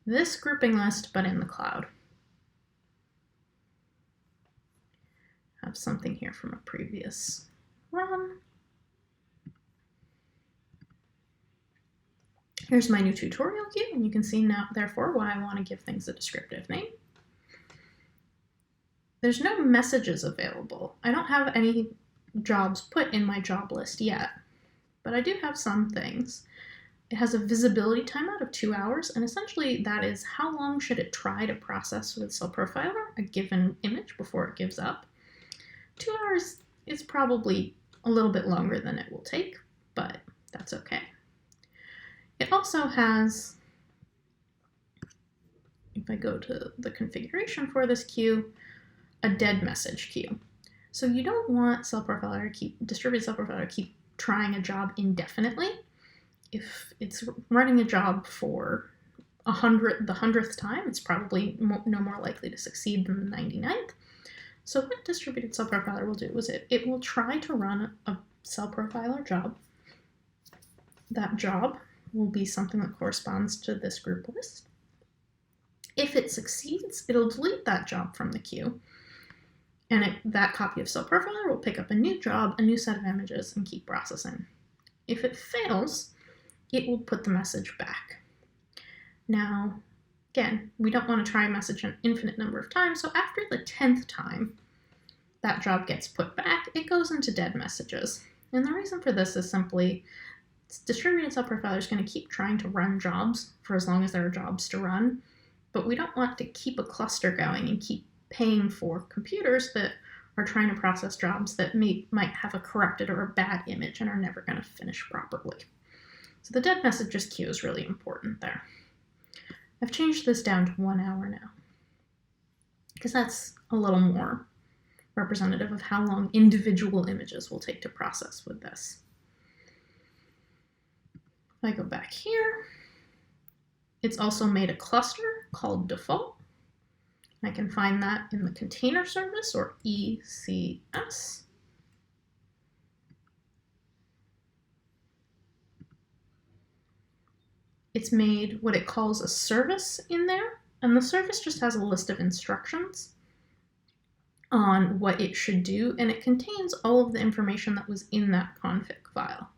this grouping list, but in the cloud. I have something here from a previous run. Here's my new tutorial queue, and you can see now, therefore, why I want to give things a descriptive name. There's no messages available. I don't have any jobs put in my job list yet, but I do have some things. It has a visibility timeout of 2 hours, and essentially that is how long should it try to process with CellProfiler a given image before it gives up. 2 hours is probably a little bit longer than it will take, but that's okay. It also has, if I go to the configuration for this queue, a dead message queue. So you don't want Distributed CellProfiler to keep trying a job indefinitely. If it's running a job for the 100th time, it's probably no more likely to succeed than the 99th. So what Distributed CellProfiler will do is it will try to run a CellProfiler job. That job will be something that corresponds to this group list. If it succeeds, it'll delete that job from the queue, and that copy of CellProfiler will pick up a new job, a new set of images, and keep processing. If it fails, it will put the message back. Now, again, we don't want to try a message an infinite number of times, so after the 10th time that job gets put back, it goes into dead messages. And the reason for this is simply Distributed CellProfiler is going to keep trying to run jobs for as long as there are jobs to run, but we don't want to keep a cluster going and keep paying for computers that are trying to process jobs that might have a corrupted or a bad image and are never going to finish properly. So the dead messages queue is really important there. I've changed this down to 1 hour now, because that's a little more representative of how long individual images will take to process with this. If I go back here, it's also made a cluster called default. I can find that in the container service, or ECS. It's made what it calls a service in there, and the service just has a list of instructions on what it should do, and it contains all of the information that was in that config file.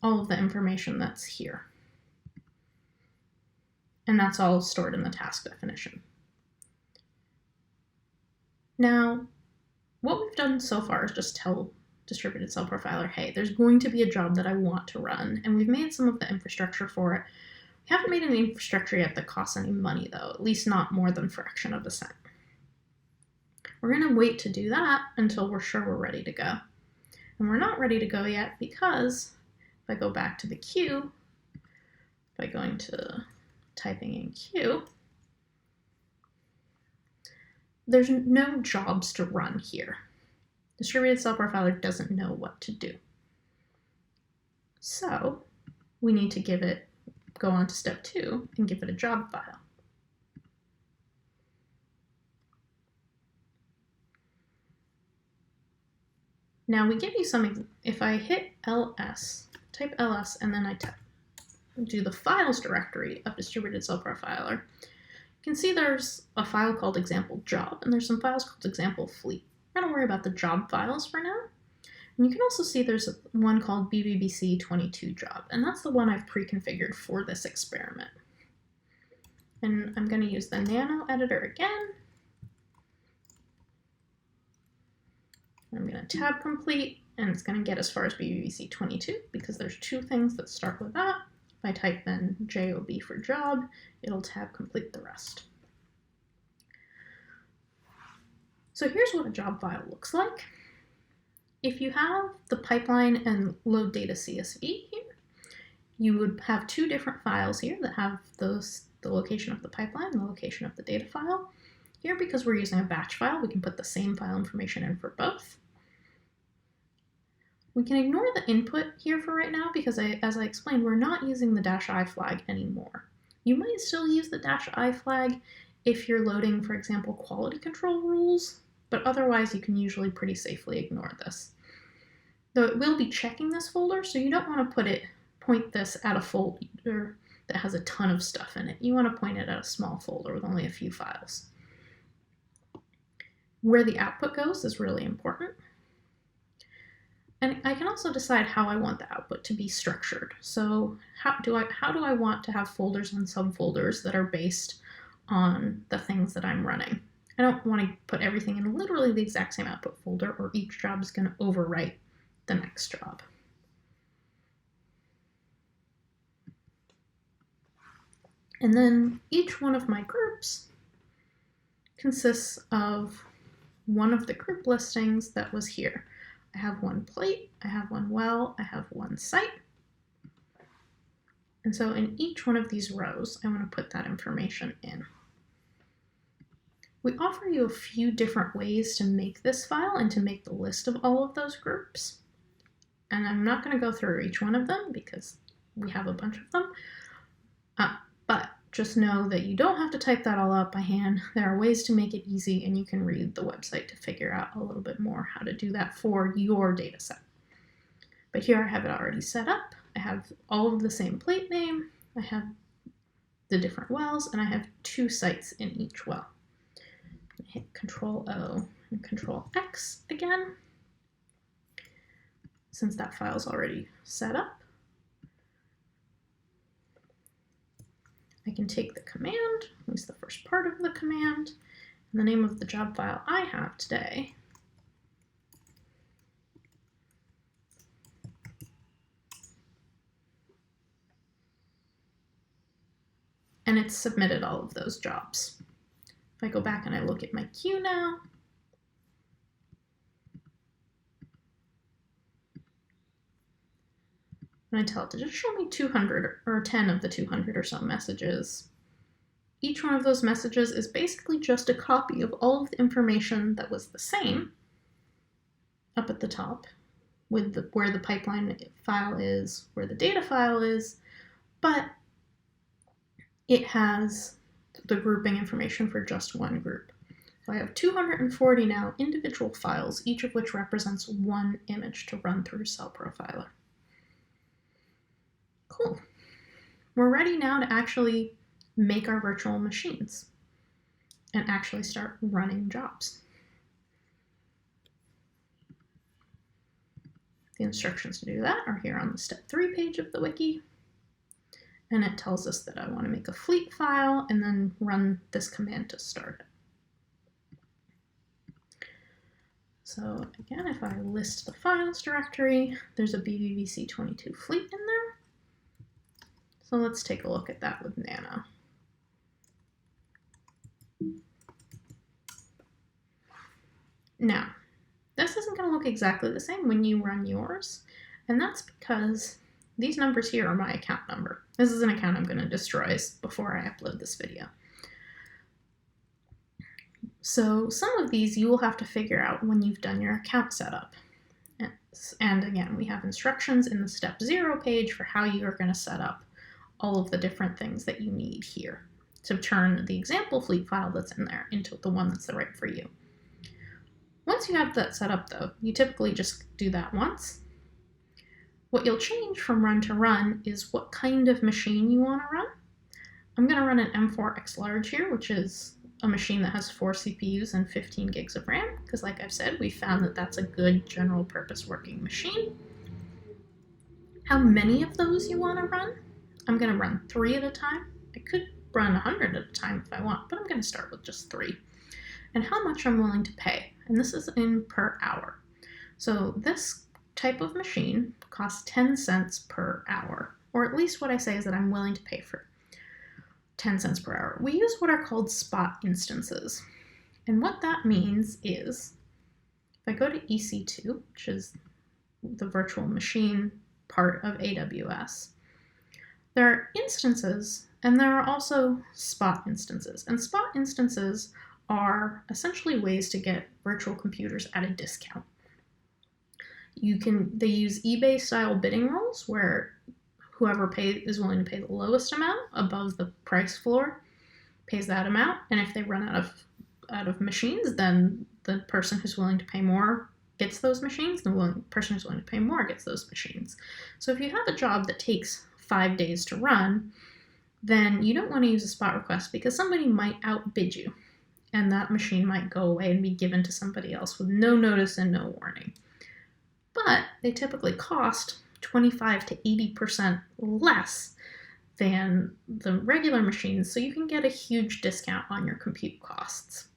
All of the information that's here. And that's all stored in the task definition. Now, what we've done so far is just tell Distributed CellProfiler, hey, there's going to be a job that I want to run, and we've made some of the infrastructure for it. We haven't made any infrastructure yet that costs any money, though, at least not more than a fraction of a cent. We're going to wait to do that until we're sure we're ready to go. And we're not ready to go yet because if I go back to the queue, by going to typing in queue, there's no jobs to run here. Distributed CellProfiler doesn't know what to do. So we need to go on to step 2 and give it a job file. Now we give you some, if I hit ls, type ls, and then I do the files directory of Distributed CellProfiler, you can see there's a file called example job, and there's some files called example fleet. We're going to worry about the job files for now. And you can also see there's one called BBBC22 job, and that's the one I've pre-configured for this experiment. And I'm going to use the nano editor again. I'm going to tab complete, and it's going to get as far as BBBC22 because there's two things that start with that. If I type in JOB for job, it'll tab complete the rest. So here's what a job file looks like. If you have the pipeline and load data CSV here, you would have two different files here that have the location of the pipeline and the location of the data file. Here, because we're using a batch file, we can put the same file information in for both. We can ignore the input here for right now because, as I explained, we're not using the -i flag anymore. You might still use the -i flag if you're loading, for example, quality control rules, but otherwise you can usually pretty safely ignore this. Though it will be checking this folder, so you don't want to point this at a folder that has a ton of stuff in it. You want to point it at a small folder with only a few files. Where the output goes is really important. And I can also decide how I want the output to be structured. So how do I want to have folders and subfolders that are based on the things that I'm running? I don't want to put everything in literally the exact same output folder, or each job is going to overwrite the next job. And then each one of my groups consists of one of the group listings that was here. I have one plate, I have one well, I have one site. And so in each one of these rows, I want to put that information in. We offer you a few different ways to make this file and to make the list of all of those groups. And I'm not going to go through each one of them because we have a bunch of them. But just know that you don't have to type that all out by hand. There are ways to make it easy, and you can read the website to figure out a little bit more how to do that for your data set. But here I have it already set up. I have all of the same plate name. I have the different wells, and I have two sites in each well. I hit Control-O and Control-X again, since that file's already set up. I can take the command, at least the first part of the command, and the name of the job file I have today. And it's submitted all of those jobs. If I go back and I look at my queue now, and I tell it to just show me 200 or 10 of the 200 or so messages. Each one of those messages is basically just a copy of all of the information that was the same up at the top with where the pipeline file is, where the data file is, but it has the grouping information for just one group. So I have 240 now individual files, each of which represents one image to run through CellProfiler. Cool. We're ready now to actually make our virtual machines and actually start running jobs. The instructions to do that are here on the step 3 page of the wiki. And it tells us that I want to make a fleet file and then run this command to start it. So again, if I list the files directory, there's a BBBC22 fleet in there. So let's take a look at that with Nano. Now, this isn't going to look exactly the same when you run yours, and that's because these numbers here are my account number. This is an account I'm going to destroy before I upload this video. So some of these you will have to figure out when you've done your account setup. And again, we have instructions in the step 0 page for how you are going to set up all of the different things that you need here to turn the example fleet file that's in there into the one that's right for you. Once you have that set up though, you typically just do that once. What you'll change from run to run is what kind of machine you want to run. I'm going to run an M4 X large here, which is a machine that has 4 CPUs and 15 gigs of RAM, because like I've said, we found that that's a good general purpose working machine. How many of those you want to run? I'm going to run 3 at a time. I could run 100 at a time if I want, but I'm going to start with just 3. And how much I'm willing to pay, and this is in per hour. So this type of machine costs 10 cents per hour, or at least what I say is that I'm willing to pay for 10 cents per hour. We use what are called spot instances. And what that means is, if I go to EC2, which is the virtual machine part of AWS, there are instances and there are also spot instances. And spot instances are essentially ways to get virtual computers at a discount. They use eBay style bidding rules where whoever is willing to pay the lowest amount above the price floor pays that amount, and if they run out of machines, then the person who's willing to pay more gets those machines, the person who's willing to pay more gets those machines. So if you have a job that takes 5 days to run, then you don't want to use a spot request because somebody might outbid you, and that machine might go away and be given to somebody else with no notice and no warning. But they typically cost 25 to 80% less than the regular machines, so you can get a huge discount on your compute costs.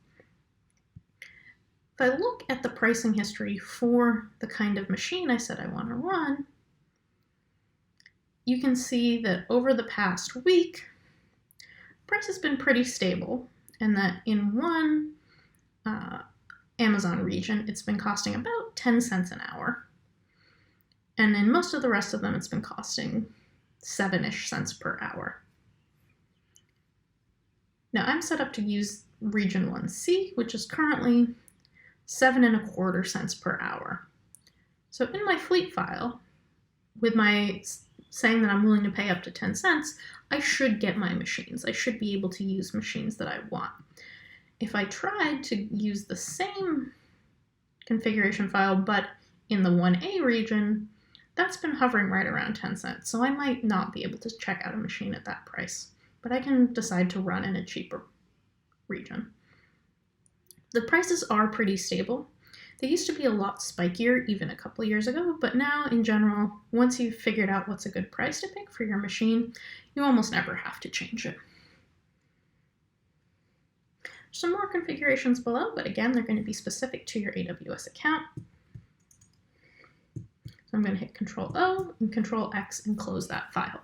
If I look at the pricing history for the kind of machine I said I want to run, you can see that over the past week, price has been pretty stable, and that in one Amazon region, it's been costing about 10 cents an hour. And in most of the rest of them, it's been costing 7-ish cents per hour. Now I'm set up to use region 1C, which is currently 7.25 cents per hour. So in my fleet file, with my saying that I'm willing to pay up to 10 cents, I should get my machines. I should be able to use machines that I want. If I tried to use the same configuration file, but in the 1A region, that's been hovering right around 10 cents, so I might not be able to check out a machine at that price, but I can decide to run in a cheaper region. The prices are pretty stable. They used to be a lot spikier even a couple years ago, but now in general, once you've figured out what's a good price to pick for your machine, you almost never have to change it. Some more configurations below, but again, they're going to be specific to your AWS account. So I'm going to hit Control-O and Control-X and close that file.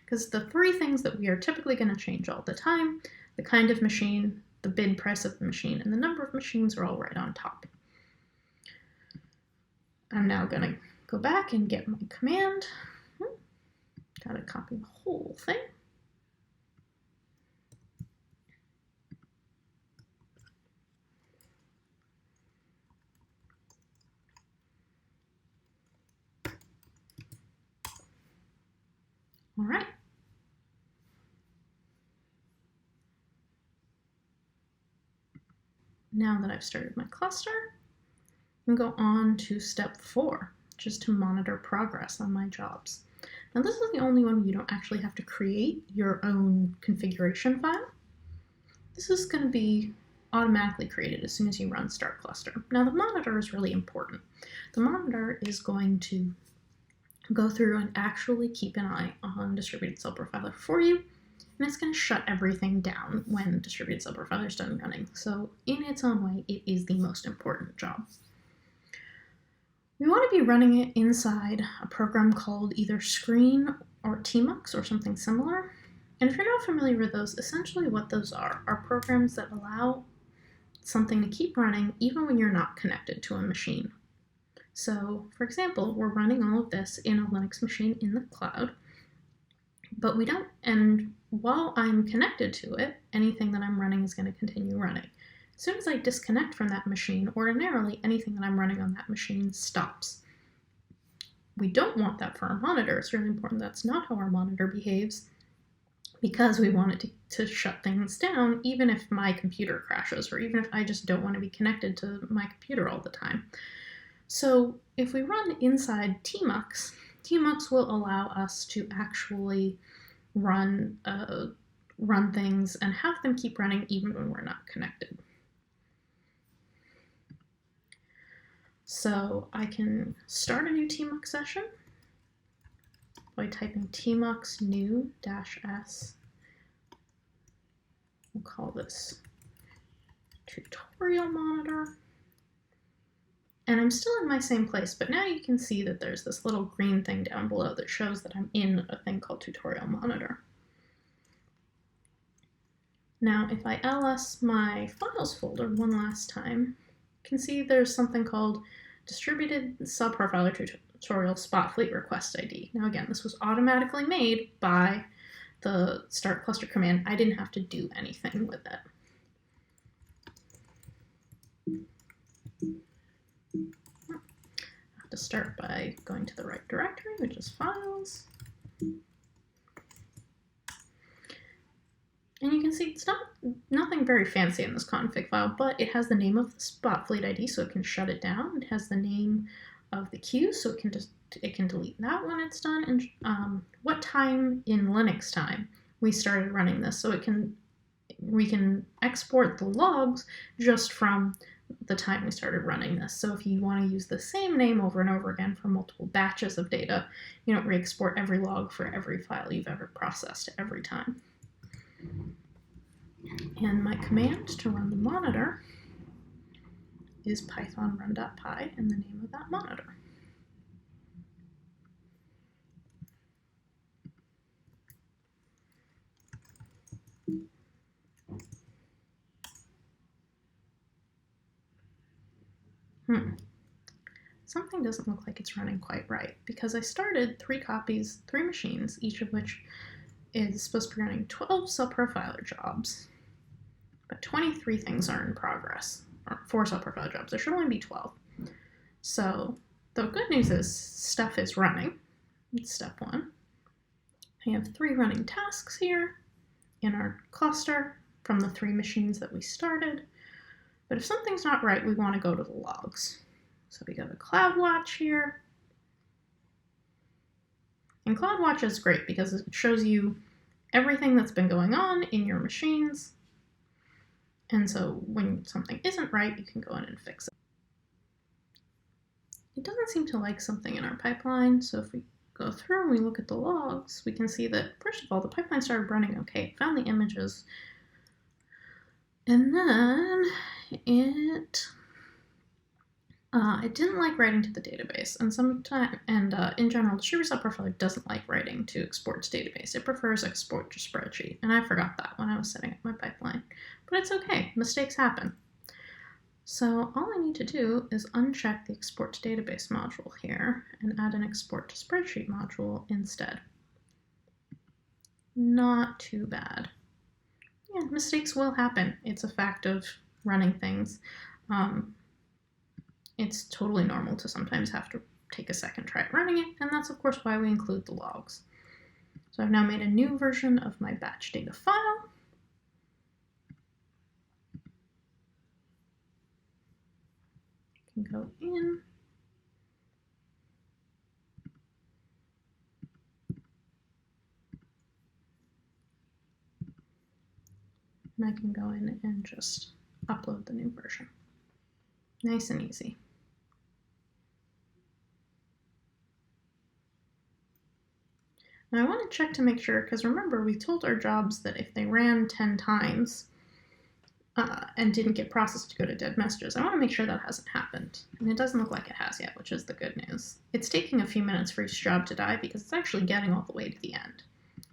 Because the 3 things that we are typically going to change all the time, the kind of machine, the bid price of the machine, and the number of machines are all right on top. I'm now going to go back and get my command. Got to copy the whole thing. All right. Now that I've started my cluster, I'm going to go on to step 4, which is to monitor progress on my jobs. Now this is the only one where you don't actually have to create your own configuration file. This is going to be automatically created as soon as you run start cluster. Now the monitor is really important. The monitor is going to go through and actually keep an eye on DistributedCellProfiler for you, and it's going to shut everything down when DistributedCellProfiler is done running. So in its own way, it is the most important job. We want to be running it inside a program called either Screen or Tmux or something similar. And if you're not familiar with those, essentially what those are programs that allow something to keep running even when you're not connected to a machine. So, for example, we're running all of this in a Linux machine in the cloud, but we don't, and while I'm connected to it, anything that I'm running is going to continue running. As soon as I disconnect from that machine, ordinarily anything that I'm running on that machine stops. We don't want that for our monitor. It's really important that's not how our monitor behaves, because we want it to shut things down even if my computer crashes, or even if I just don't want to be connected to my computer all the time. So if we run inside Tmux, Tmux will allow us to actually run a run things and have them keep running even when we're not connected. So I can start a new tmux session by typing tmux new -s. We'll call this tutorial monitor. And I'm still in my same place, but now you can see that there's this little green thing down below that shows that I'm in a thing called tutorial monitor. Now, if I ls my files folder one last time, you can see there's something called DistributedCellProfiler tutorial spot fleet request ID. Now again, this was automatically made by the start cluster command. I didn't have to do anything with it. I have to start by going to the right directory, which is files. And you can see it's nothing very fancy in this config file, but it has the name of the spot fleet ID, so it can shut it down. It has the name of the queue, so it can delete that when it's done, and what time in Linux time we started running this, so we can export the logs just from the time we started running this. So if you want to use the same name over and over again for multiple batches of data, you don't re-export every log for every file you've ever processed every time. And my command to run the monitor is python run.py and the name of that monitor. Something doesn't look like it's running quite right, because I started 3 machines, each of which is supposed to be running 12 CellProfiler jobs, but 23 things are in progress, or 4 CellProfiler jobs. There should only be 12. So the good news is stuff is running. It's step 1. I have 3 running tasks here in our cluster from the 3 machines that we started. But if something's not right, we want to go to the logs. So we go to CloudWatch here. And CloudWatch is great because it shows you everything that's been going on in your machines. And so when something isn't right, you can go in and fix it. It doesn't seem to like something in our pipeline. So if we go through and we look at the logs, we can see that, first of all, the pipeline started running okay. It found the images. And then it didn't like writing to the database, and in general, DistributedCellProfiler doesn't like writing to export to database. It prefers export to spreadsheet, and I forgot that when I was setting up my pipeline. But it's okay, mistakes happen. So all I need to do is uncheck the export to database module here and add an export to spreadsheet module instead. Not too bad. Yeah, mistakes will happen. It's a fact of running things. It's totally normal to sometimes have to take a second try at running it, and that's of course why we include the logs. So I've now made a new version of my batch data file. I can go in. And I can go in and just upload the new version. Nice and easy. Now I want to check to make sure, because remember we told our jobs that if they ran 10 times and didn't get processed to go to dead messages, I want to make sure that hasn't happened. And it doesn't look like it has yet, which is the good news. It's taking a few minutes for each job to die because it's actually getting all the way to the end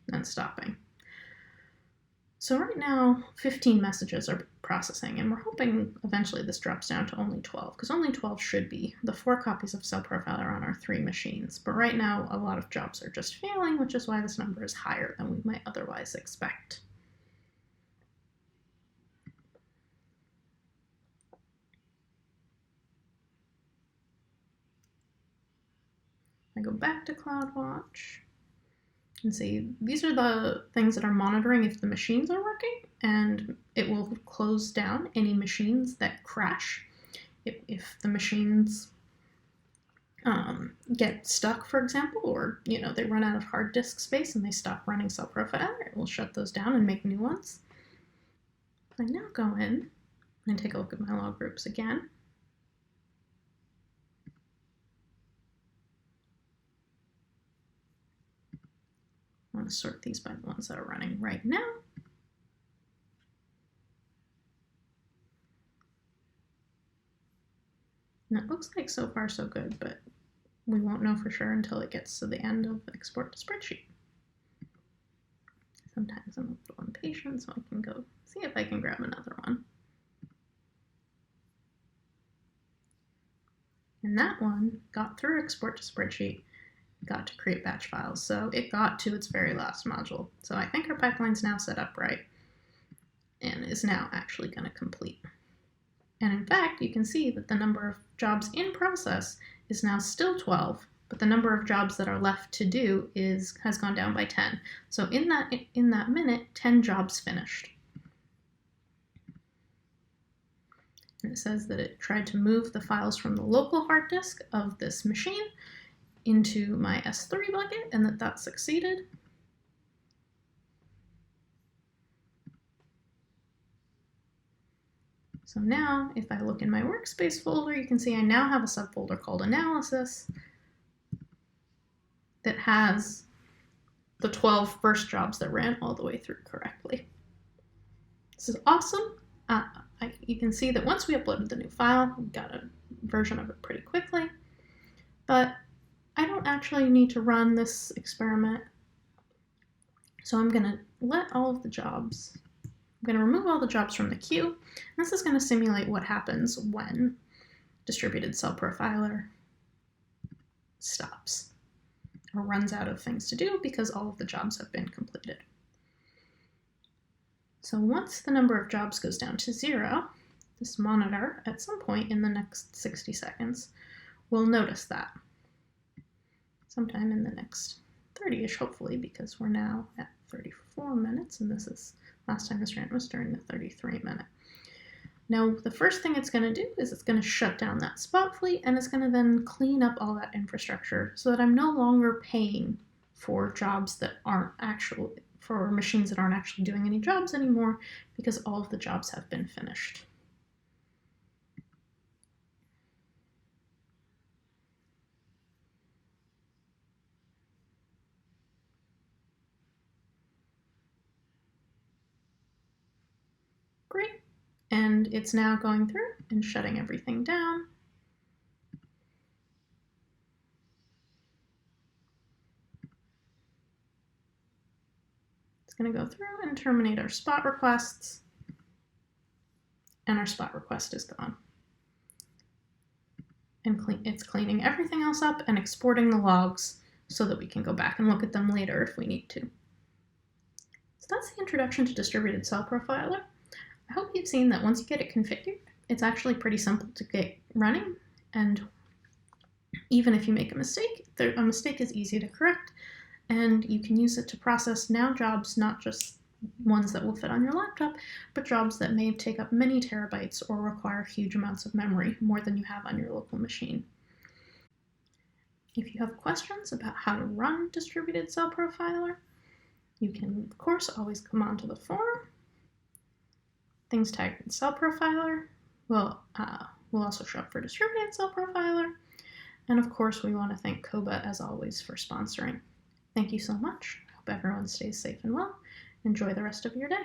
and then stopping. So right now, 15 messages are processing, and we're hoping eventually this drops down to only 12, because only 12 should be the 4 copies of CellProfiler on our 3 machines. But right now, a lot of jobs are just failing, which is why this number is higher than we might otherwise expect. I go back to CloudWatch. And see, these are the things that are monitoring if the machines are working, and it will close down any machines that crash. If the machines get stuck, for example, or they run out of hard disk space and they stop running CellProfiler, it will shut those down and make new ones. I now go in and take a look at my log groups again. I want to sort these by the ones that are running right now. And it looks like so far so good, but we won't know for sure until it gets to the end of export to spreadsheet. Sometimes I'm a little impatient, so I can go see if I can grab another one. And that one got through export to spreadsheet, got to create batch files. So it got to its very last module. So I think our pipeline's now set up right and is now actually going to complete. And in fact, you can see that the number of jobs in process is now still 12, but the number of jobs that are left to do has gone down by 10. So in that minute, 10 jobs finished. And it says that it tried to move the files from the local hard disk of this machine into my S3 bucket, and that succeeded. So now, if I look in my Workspace folder, you can see I now have a subfolder called Analysis that has the 12 first jobs that ran all the way through correctly. This is awesome. You can see that once we uploaded the new file, we got a version of it pretty quickly, but I don't actually need to run this experiment. So I'm going to let all of the jobs, I'm going to remove all the jobs from the queue. This is going to simulate what happens when DistributedCellProfiler stops or runs out of things to do because all of the jobs have been completed. So once the number of jobs goes down to 0, this monitor at some point in the next 60 seconds will notice that. Sometime in the next 30-ish, hopefully, because we're now at 34 minutes, and last time this ran was during the 33-minute. Now, the first thing it's going to do is it's going to shut down that spot fleet, and it's going to then clean up all that infrastructure so that I'm no longer paying for jobs that aren't for machines that aren't actually doing any jobs anymore, because all of the jobs have been finished. Great. And it's now going through and shutting everything down. It's going to go through and terminate our spot requests, and our spot request is gone. And it's cleaning everything else up and exporting the logs so that we can go back and look at them later if we need to. So that's the introduction to DistributedCellProfiler. I hope you've seen that once you get it configured, it's actually pretty simple to get running, and even if you make a mistake is easy to correct, and you can use it to process now jobs, not just ones that will fit on your laptop, but jobs that may take up many terabytes or require huge amounts of memory, more than you have on your local machine. If you have questions about how to run DistributedCellProfiler, you can, of course, always come onto the forum. Things tagged with CellProfiler will also show up for DistributedCellProfiler. And of course, we want to thank Koba, as always, for sponsoring. Thank you so much. I hope everyone stays safe and well. Enjoy the rest of your day.